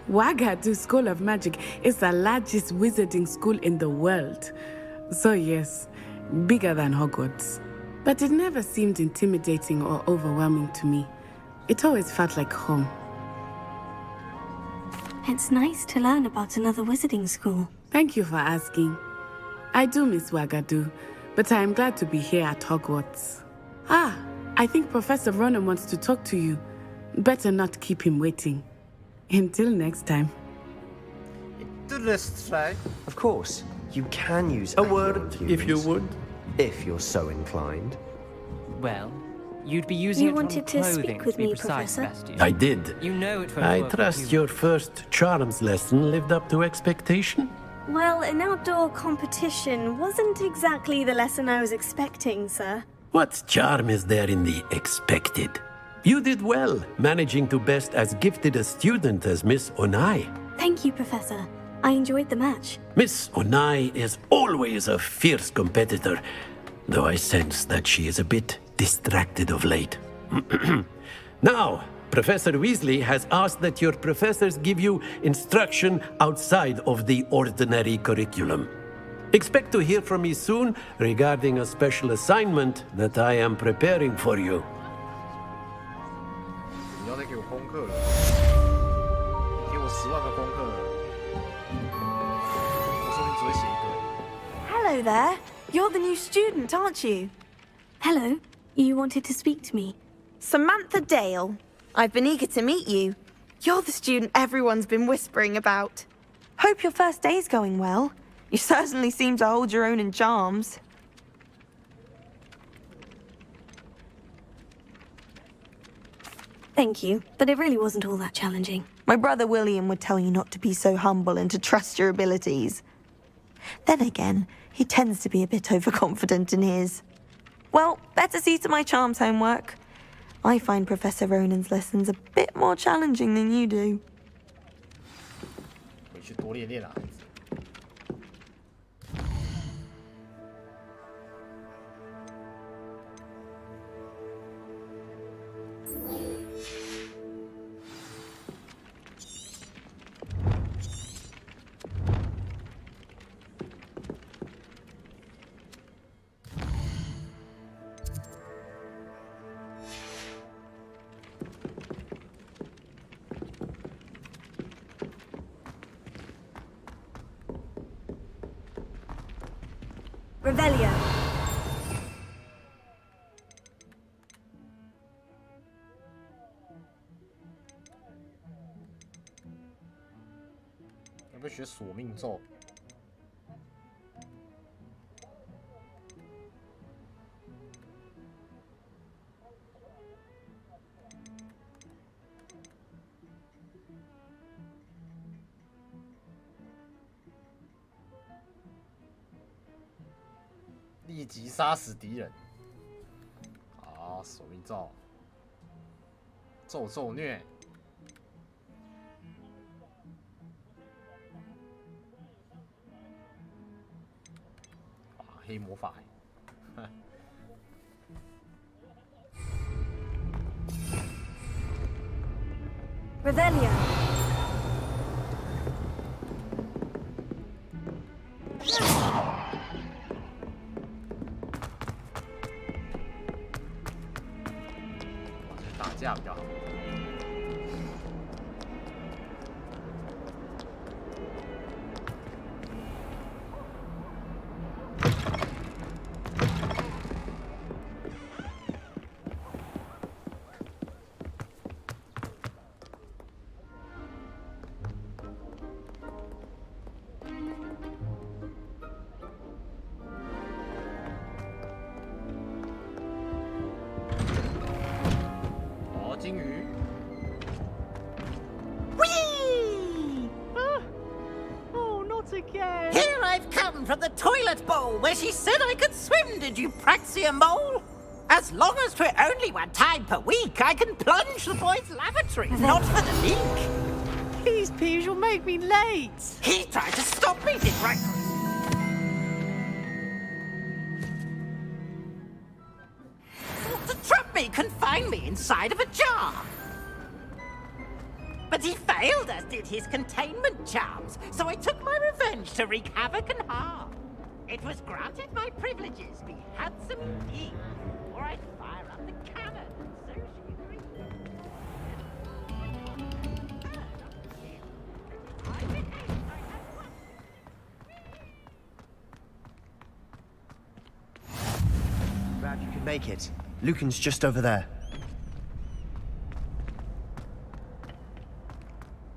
Ouagadougou School of Magic is the largest wizarding school in the world. So yes, bigger than Hogwarts. But it never seemed intimidating or overwhelming to me. It always felt like home. It's nice to learn about another wizarding school. Thank you for asking. I do miss Ouagadougou, but I am glad to be here at Hogwarts. Ah, I think Professor Ronan wants to talk to you. Better not keep him waiting. Until next time. Of course, you can use a word if you would. If you're so inclined. Well, you'd be using You it wanted on to clothing, speak with to be me, precise, Professor? Sebastian. I did. You know it won't I work trust with you. your first charms lesson lived up to expectation. Well, an outdoor competition wasn't exactly the lesson I was expecting, sir. What charm is there in the expected? You did well, managing to best as gifted a student as Miss Onai. Thank you, Professor. I enjoyed the match. Miss Onai is always a fierce competitor, though I sense that she is a bit distracted of late. Now, Professor Weasley has asked that your professors give you instruction outside of the ordinary curriculum. Expect to hear from me soon regarding a special assignment that I am preparing for you. Hello there. You're the new student, aren't you? Hello. You wanted to speak to me? Samantha Dale. I've been eager to meet you. You're the student everyone's been whispering about. Hope your first day's going well. You certainly seem to hold your own in charms. Thank you, but it really wasn't all that challenging. My brother William would tell you not to be so humble and to trust your abilities. Then again, he tends to be a bit overconfident in his. Well, better see to my charms homework. I find Professor Ronan's lessons a bit more challenging than you do. 回去多练练啊，孩子。Revelio.要不要学索命咒？立即杀死敌人。好，索命咒，咒虐。哇，黑魔法。Revelio. Here I've come from the toilet bowl where she said I could swim, did you praxia mole? As long as 'twere only one time per week, I can plunge the boy's lavatory, not for the leak. Please, Peeves, you'll make me late. He tried to stop me, did right? Thought to trap me, confine me inside of a jar. But he failed, as did his containment charms, so I took my revenge to wreak havoc and harm. It was granted my privileges be handsome indeed, or I'd fire up the cannon, and so she agreed. Glad you could make it. Lucan's just over there.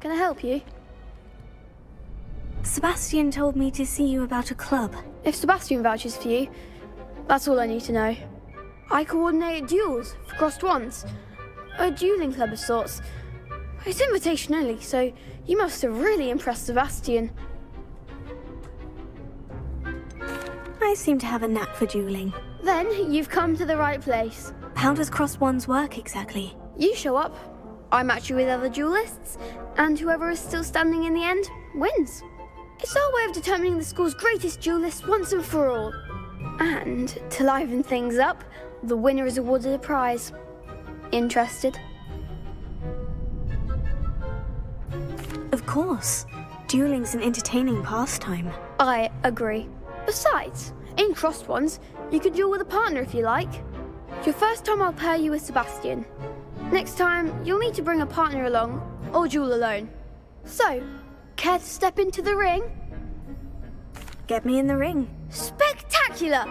Can I help you? Sebastian told me to see you about a club. If Sebastian vouches for you, that's all I need to know. I coordinate duels for crossed ones. A dueling club of sorts. It's invitation only, so you must have really impressed Sebastian. I seem to have a knack for dueling. Then you've come to the right place. How does crossed ones work exactly? You show up, I match you with other duelists, and whoever is still standing in the end wins. It's our way of determining the school's greatest duelist once and for all. And to liven things up, the winner is awarded a prize. Interested? Of course. Dueling's an entertaining pastime. I agree. Besides, in crossed ones, you can duel with a partner if you like. Your first time I'll pair you with Sebastian. Next time, you'll need to bring a partner along, or duel alone. So, care to step into the ring? Get me in the ring. Spectacular!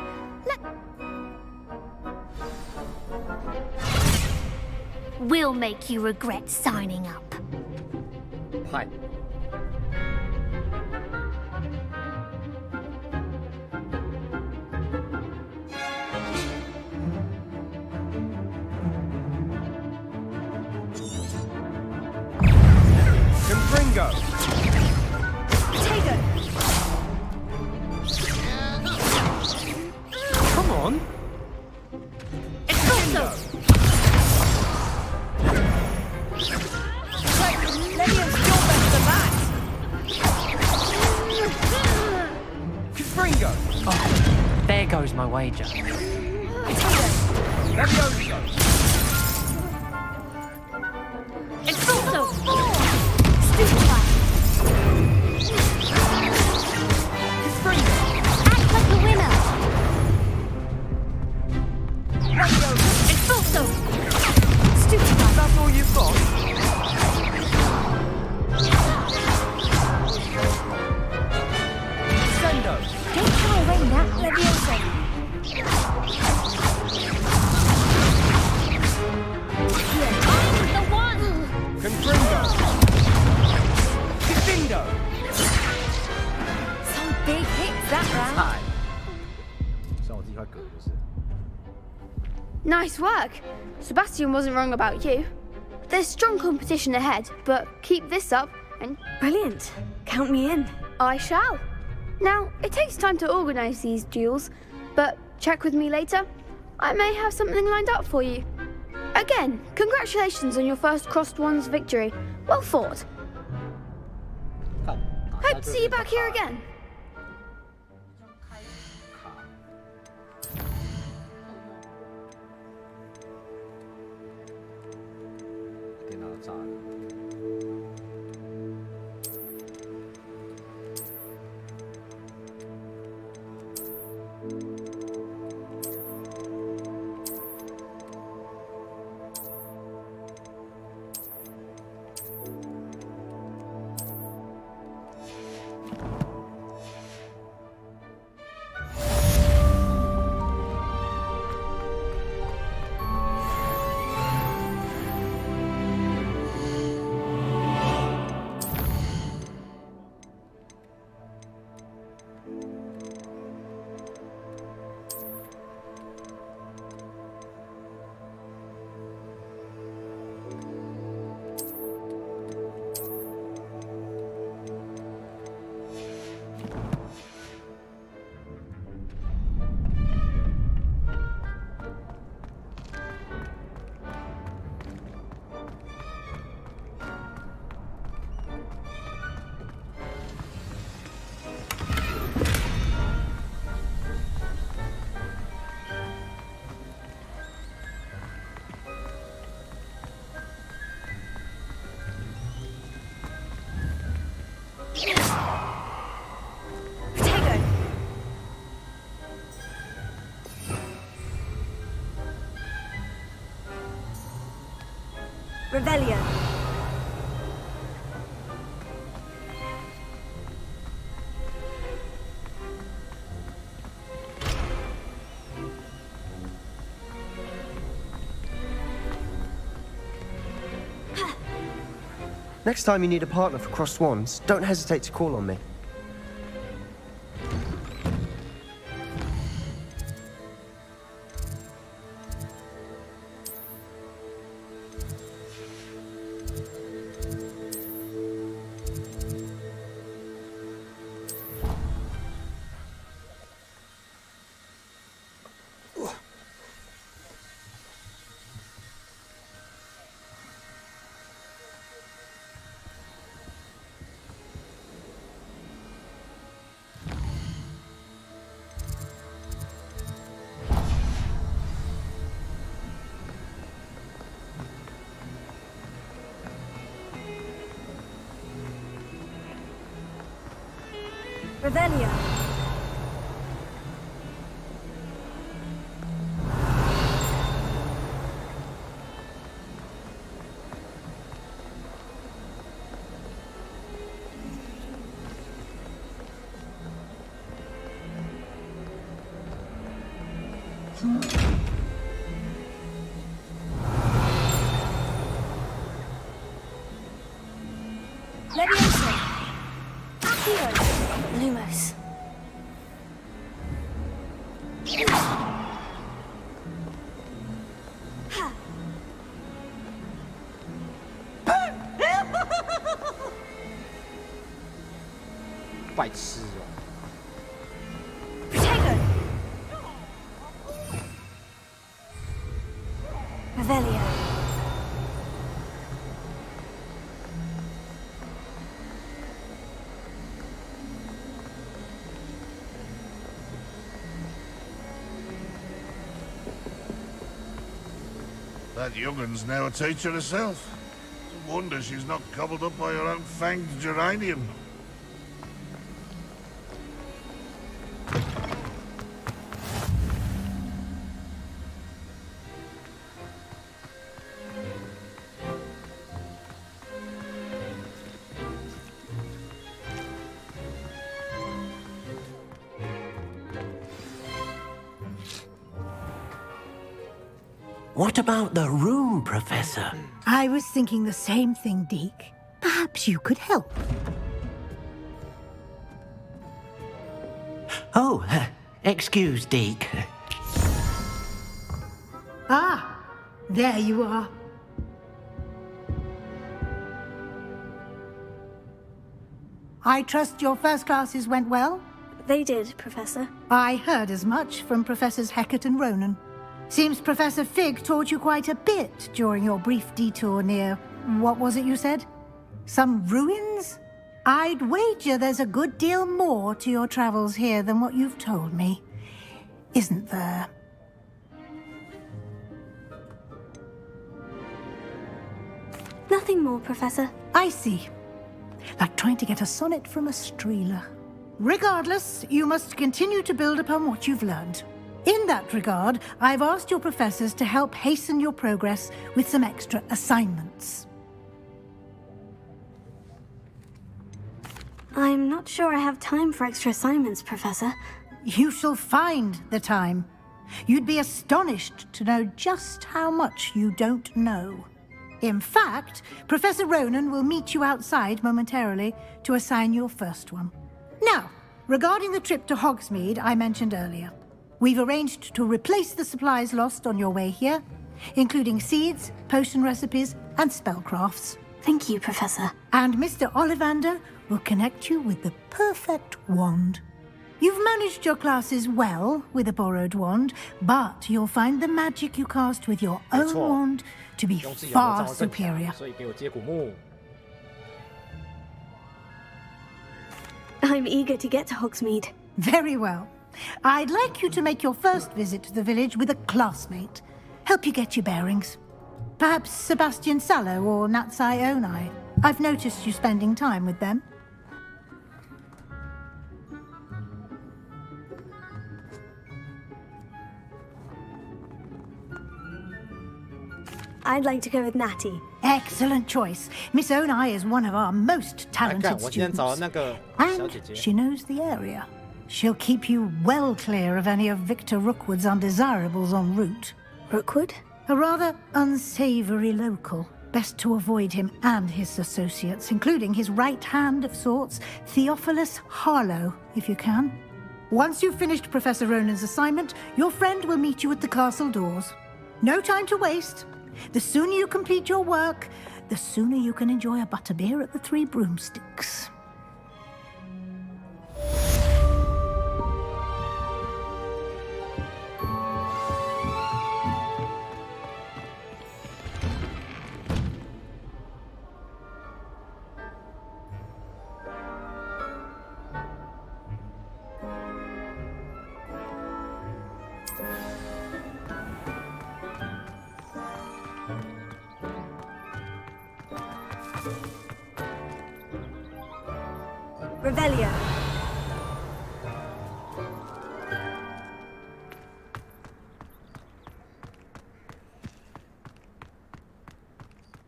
We'll make you regret signing up. Hi. Confringo. Potato. Come on. Expulso. Levion's still best the back. Confringo. Oh, there goes my wager. Levioso. Expulso. Stupefy. Act like a winner. Expulso. Stupefy. That's all you've got? Sendo. Don't try away now. Leviosa. I'm the one. Confringo. Kifindo. Some big hits that round. 菜。算我自己块梗就是。 Nice work. Sebastian wasn't wrong about you. There's strong competition ahead, but keep this up and... Brilliant. Count me in. I shall. Now, it takes time to organise these duels, but check with me later. I may have something lined up for you. Again, congratulations on your first crossed ones victory. Well fought. Hope to see you back here again. 电脑炸了。Revelio. Next time you need a partner for crossed wands, don't hesitate to call on me. Revelio. Leviosa. Accio. Lumos. Ha. 白痴哦。Protego. Revelio. That young'un's now a teacher herself. It's a wonder she's not gobbled up by her own fanged geranium. What about the room, Professor? I was thinking the same thing, Deke. Perhaps you could help. Oh, excuse, Deke. Ah, there you are. I trust your first classes went well? They did, Professor. I heard as much from Professors Hecat and Ronan. Seems Professor Fig taught you quite a bit during your brief detour near... what was it you said? Some ruins? I'd wager there's a good deal more to your travels here than what you've told me. Isn't there? Nothing more, Professor. I see. Like trying to get a sonnet from a streeler. Regardless, you must continue to build upon what you've learned. In that regard, I've asked your professors to help hasten your progress with some extra assignments. I'm not sure I have time for extra assignments, Professor. You shall find the time. You'd be astonished to know just how much you don't know. In fact, Professor Ronan will meet you outside momentarily to assign your first one. Now, regarding the trip to Hogsmeade I mentioned earlier, we've arranged to replace the supplies lost on your way here, including seeds, potion recipes, and spellcrafts. Thank you, Professor. And Mr. Ollivander will connect you with the perfect wand. You've managed your classes well with a borrowed wand, but you'll find the magic you cast with your own wand to be far superior. I'm eager to get to Hogsmeade. Very well. I'd like you to make your first visit to the village with a classmate. Help you get your bearings. Perhaps Sebastian Sallow or Natsai Onai. I've noticed you spending time with them. I'd like to go with Natty. Excellent choice. Miss Onai is one of our most talented students. And she knows the area. She'll keep you well clear of any of Victor Rookwood's undesirables en route. Rookwood? A rather unsavory local, Best to avoid him and his associates, including his right hand of sorts, Theophilus Harlow, if you can. Once you've finished Professor Ronan's assignment, your friend will meet you at the castle doors. No time to waste. The sooner you complete your work, the sooner you can enjoy a butterbeer at the Three Broomsticks. Revelio.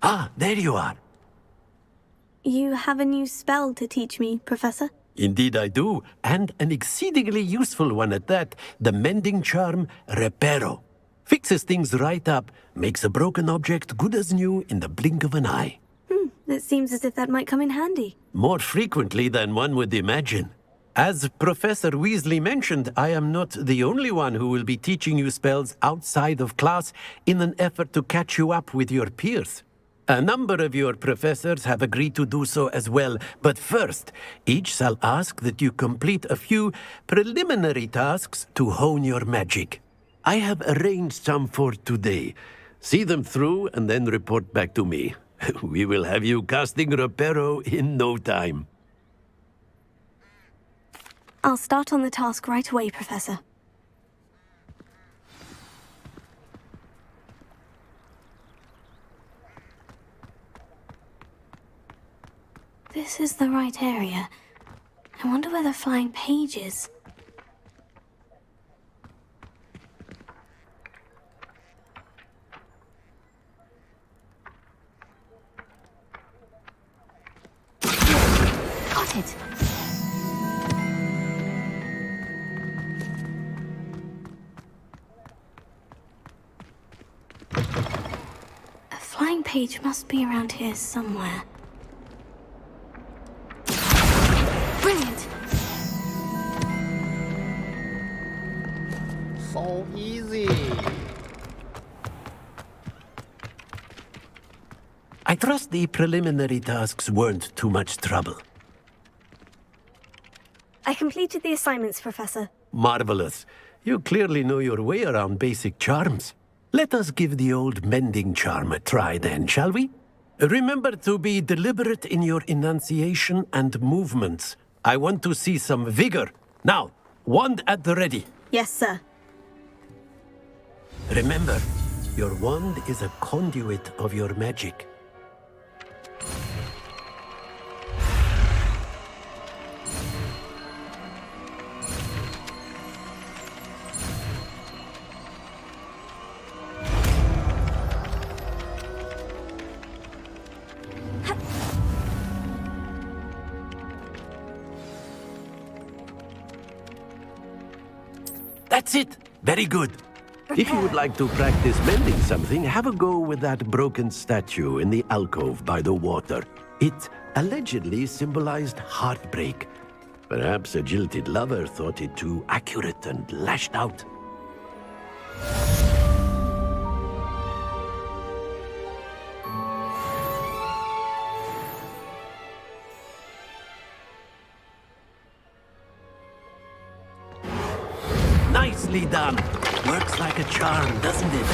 Ah, there you are. You have a new spell to teach me, Professor? Indeed I do, and an exceedingly useful one at that. The mending charm, Reparo. Fixes things right up, makes a broken object good as new in the blink of an eye. It seems as if that might come in handy. More frequently than one would imagine. As Professor Weasley mentioned, I am not the only one who will be teaching you spells outside of class in an effort to catch you up with your peers. A number of your professors have agreed to do so as well, but first, each shall ask that you complete a few preliminary tasks to hone your magic. I have arranged some for today. See them through and then report back to me. We will have you casting Reparo in no time. I'll start on the task right away, Professor. This is the right area. I wonder where the flying page is. Got it. A flying page must be around here somewhere. Brilliant! So easy. I trust the preliminary tasks weren't too much trouble. I completed the assignments, Professor. Marvelous. You clearly know your way around basic charms. Let us give the old mending charm a try then, shall we? Remember to be deliberate in your enunciation and movements. I want to see some vigor. Now, wand at the ready. Yes, sir. Remember, your wand is a conduit of your magic. That's it! Very good. If you would like to practice mending something, have a go with that broken statue in the alcove by the water. It allegedly symbolized heartbreak. Perhaps a jilted lover thought it too accurate and lashed out. Nicely done. Works like a charm, doesn't it?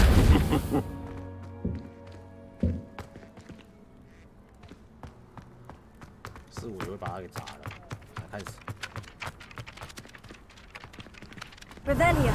是我会把它给砸了。开始。Revelio.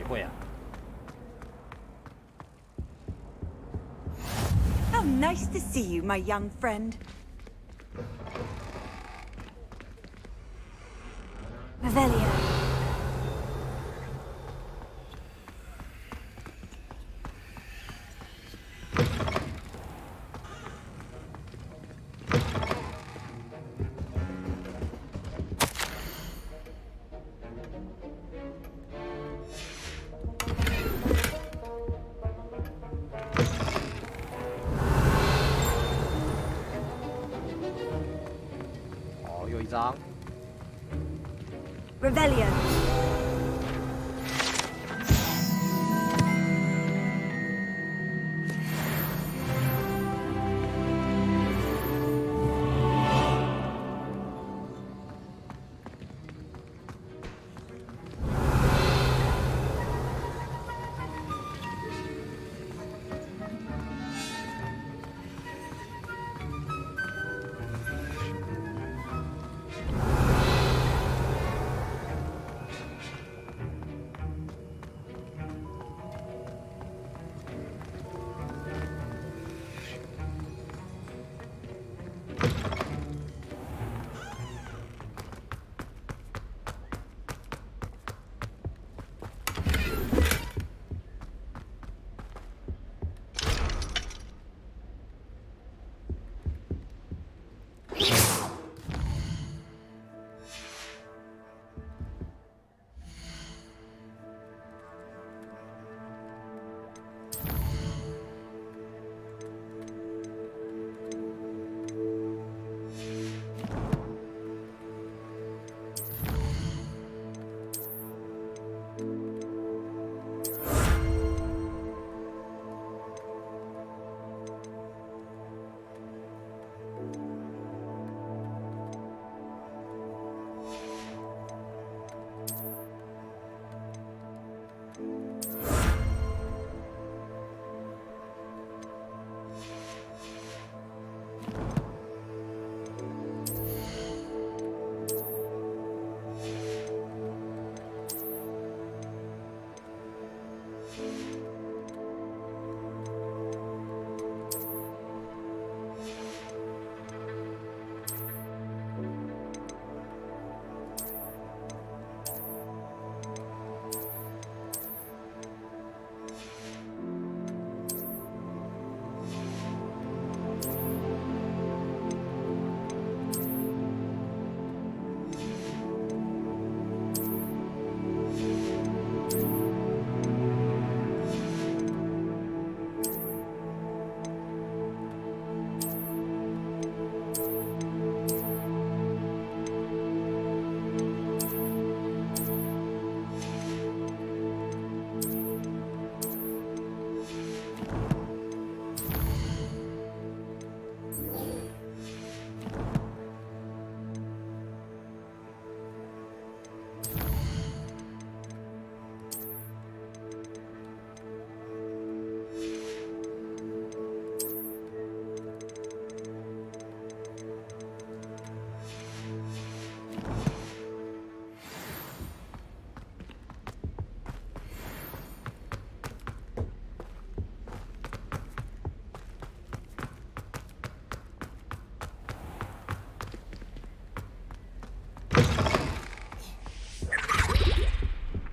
会啊。How nice to see you, my young friend. Revelio. Revelio.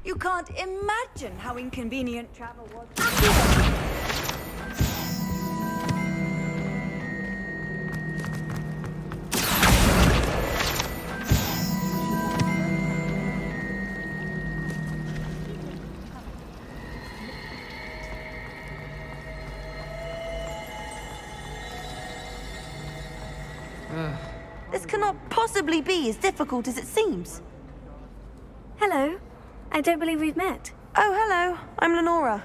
You can't imagine how inconvenient travel was. This cannot possibly be as difficult as it seems. Hello. I don't believe we've met. Oh, hello. I'm Lenora.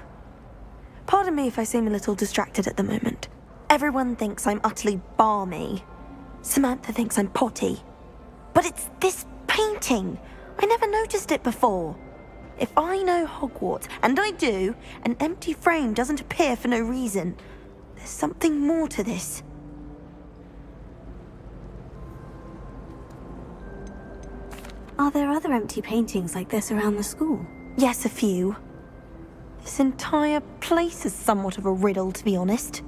Pardon me if I seem a little distracted at the moment. Everyone thinks I'm utterly balmy. Samantha thinks I'm potty. But it's this painting. I never noticed it before. If I know Hogwarts, and I do, an empty frame doesn't appear for no reason. There's something more to this. Are there other empty paintings like this around the school? Yes, a few. This entire place is somewhat of a riddle, to be honest.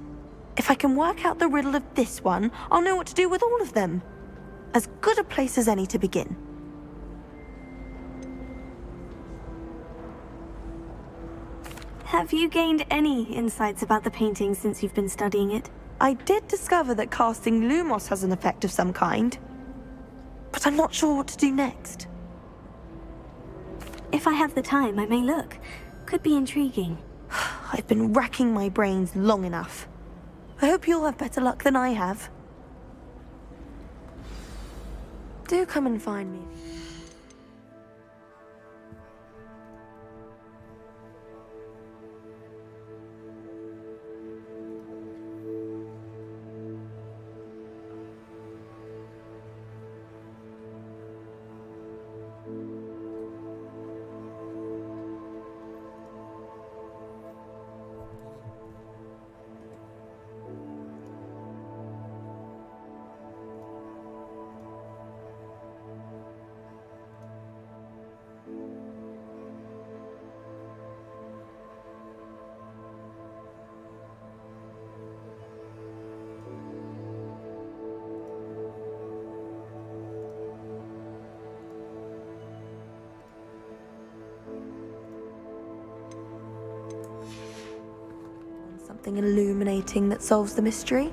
If I can work out the riddle of this one, I'll know what to do with all of them. As good a place as any to begin. Have you gained any insights about the painting since you've been studying it? I did discover that casting Lumos has an effect of some kind, but I'm not sure what to do next. If I have the time, I may look. Could be intriguing. I've been racking my brains long enough. I hope you'll have better luck than I have. Do come and find me. Something illuminating that solves the mystery.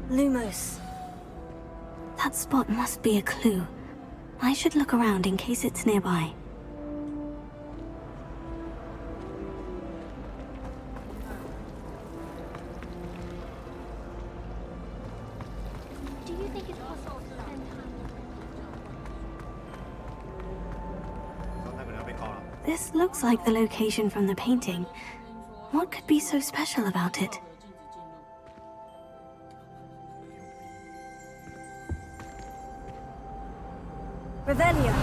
Lumos. That spot must be a clue. I should look around in case it's nearby. Do you think it's possible to spend time? This looks like the location from the painting. What could be so special about it? Revelio.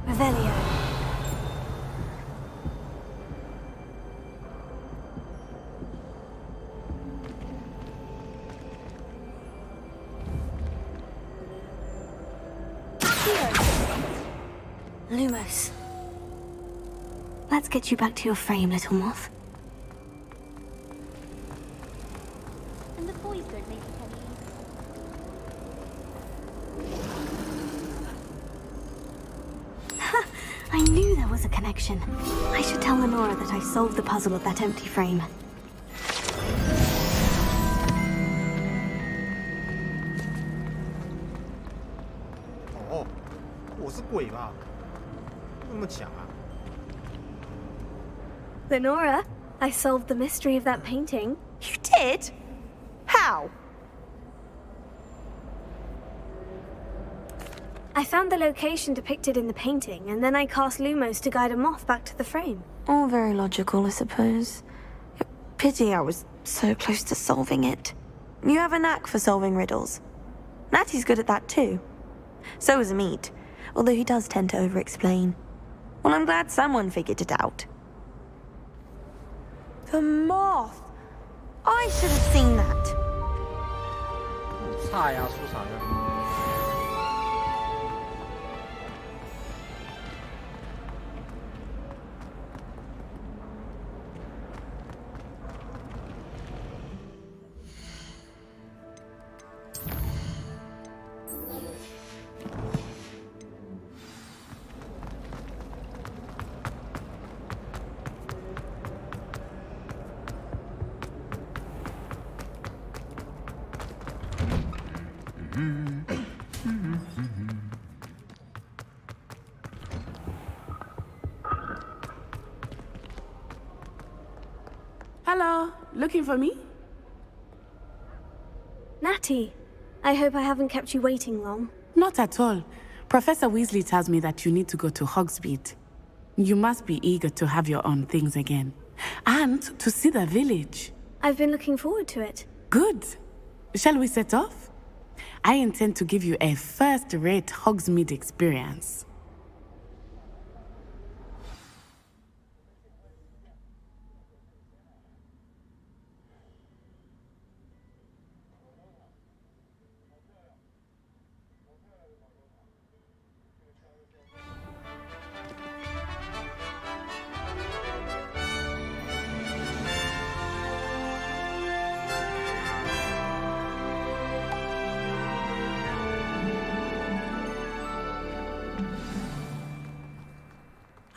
Revelio. Lumos. Let's get you back to your frame, little moth. And the boys don't make it Ha! I knew there was a connection. I should tell Lenora that I solved the puzzle of that empty frame. Oh, 我是鬼吧？那么强啊！ Lenora, I solved the mystery of that painting. You did? How? I found the location depicted in the painting, and then I cast Lumos to guide a moth back to the frame. All very logical, I suppose. Pity I was so close to solving it. You have a knack for solving riddles. Natty's good at that too. So is Amit, although he does tend to over-explain. Well, I'm glad someone figured it out. The moth! I should have seen that. 菜啊，出场了。 Hello, looking for me? Natty, I hope I haven't kept you waiting long. Not at all. Professor Weasley tells me that you need to go to Hogsmeade. You must be eager to have your own things again. And to see the village. I've been looking forward to it. Good. Shall we set off? I intend to give you a first-rate Hogsmeade experience.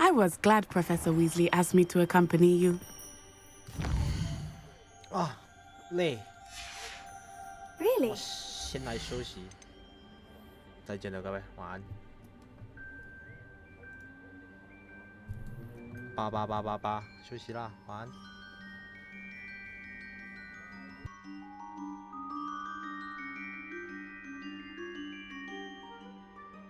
I was glad Professor Weasley asked me to accompany you. 啊，累。Really? 先来休息。再见了，各位，晚安。88888，休息啦，晚安。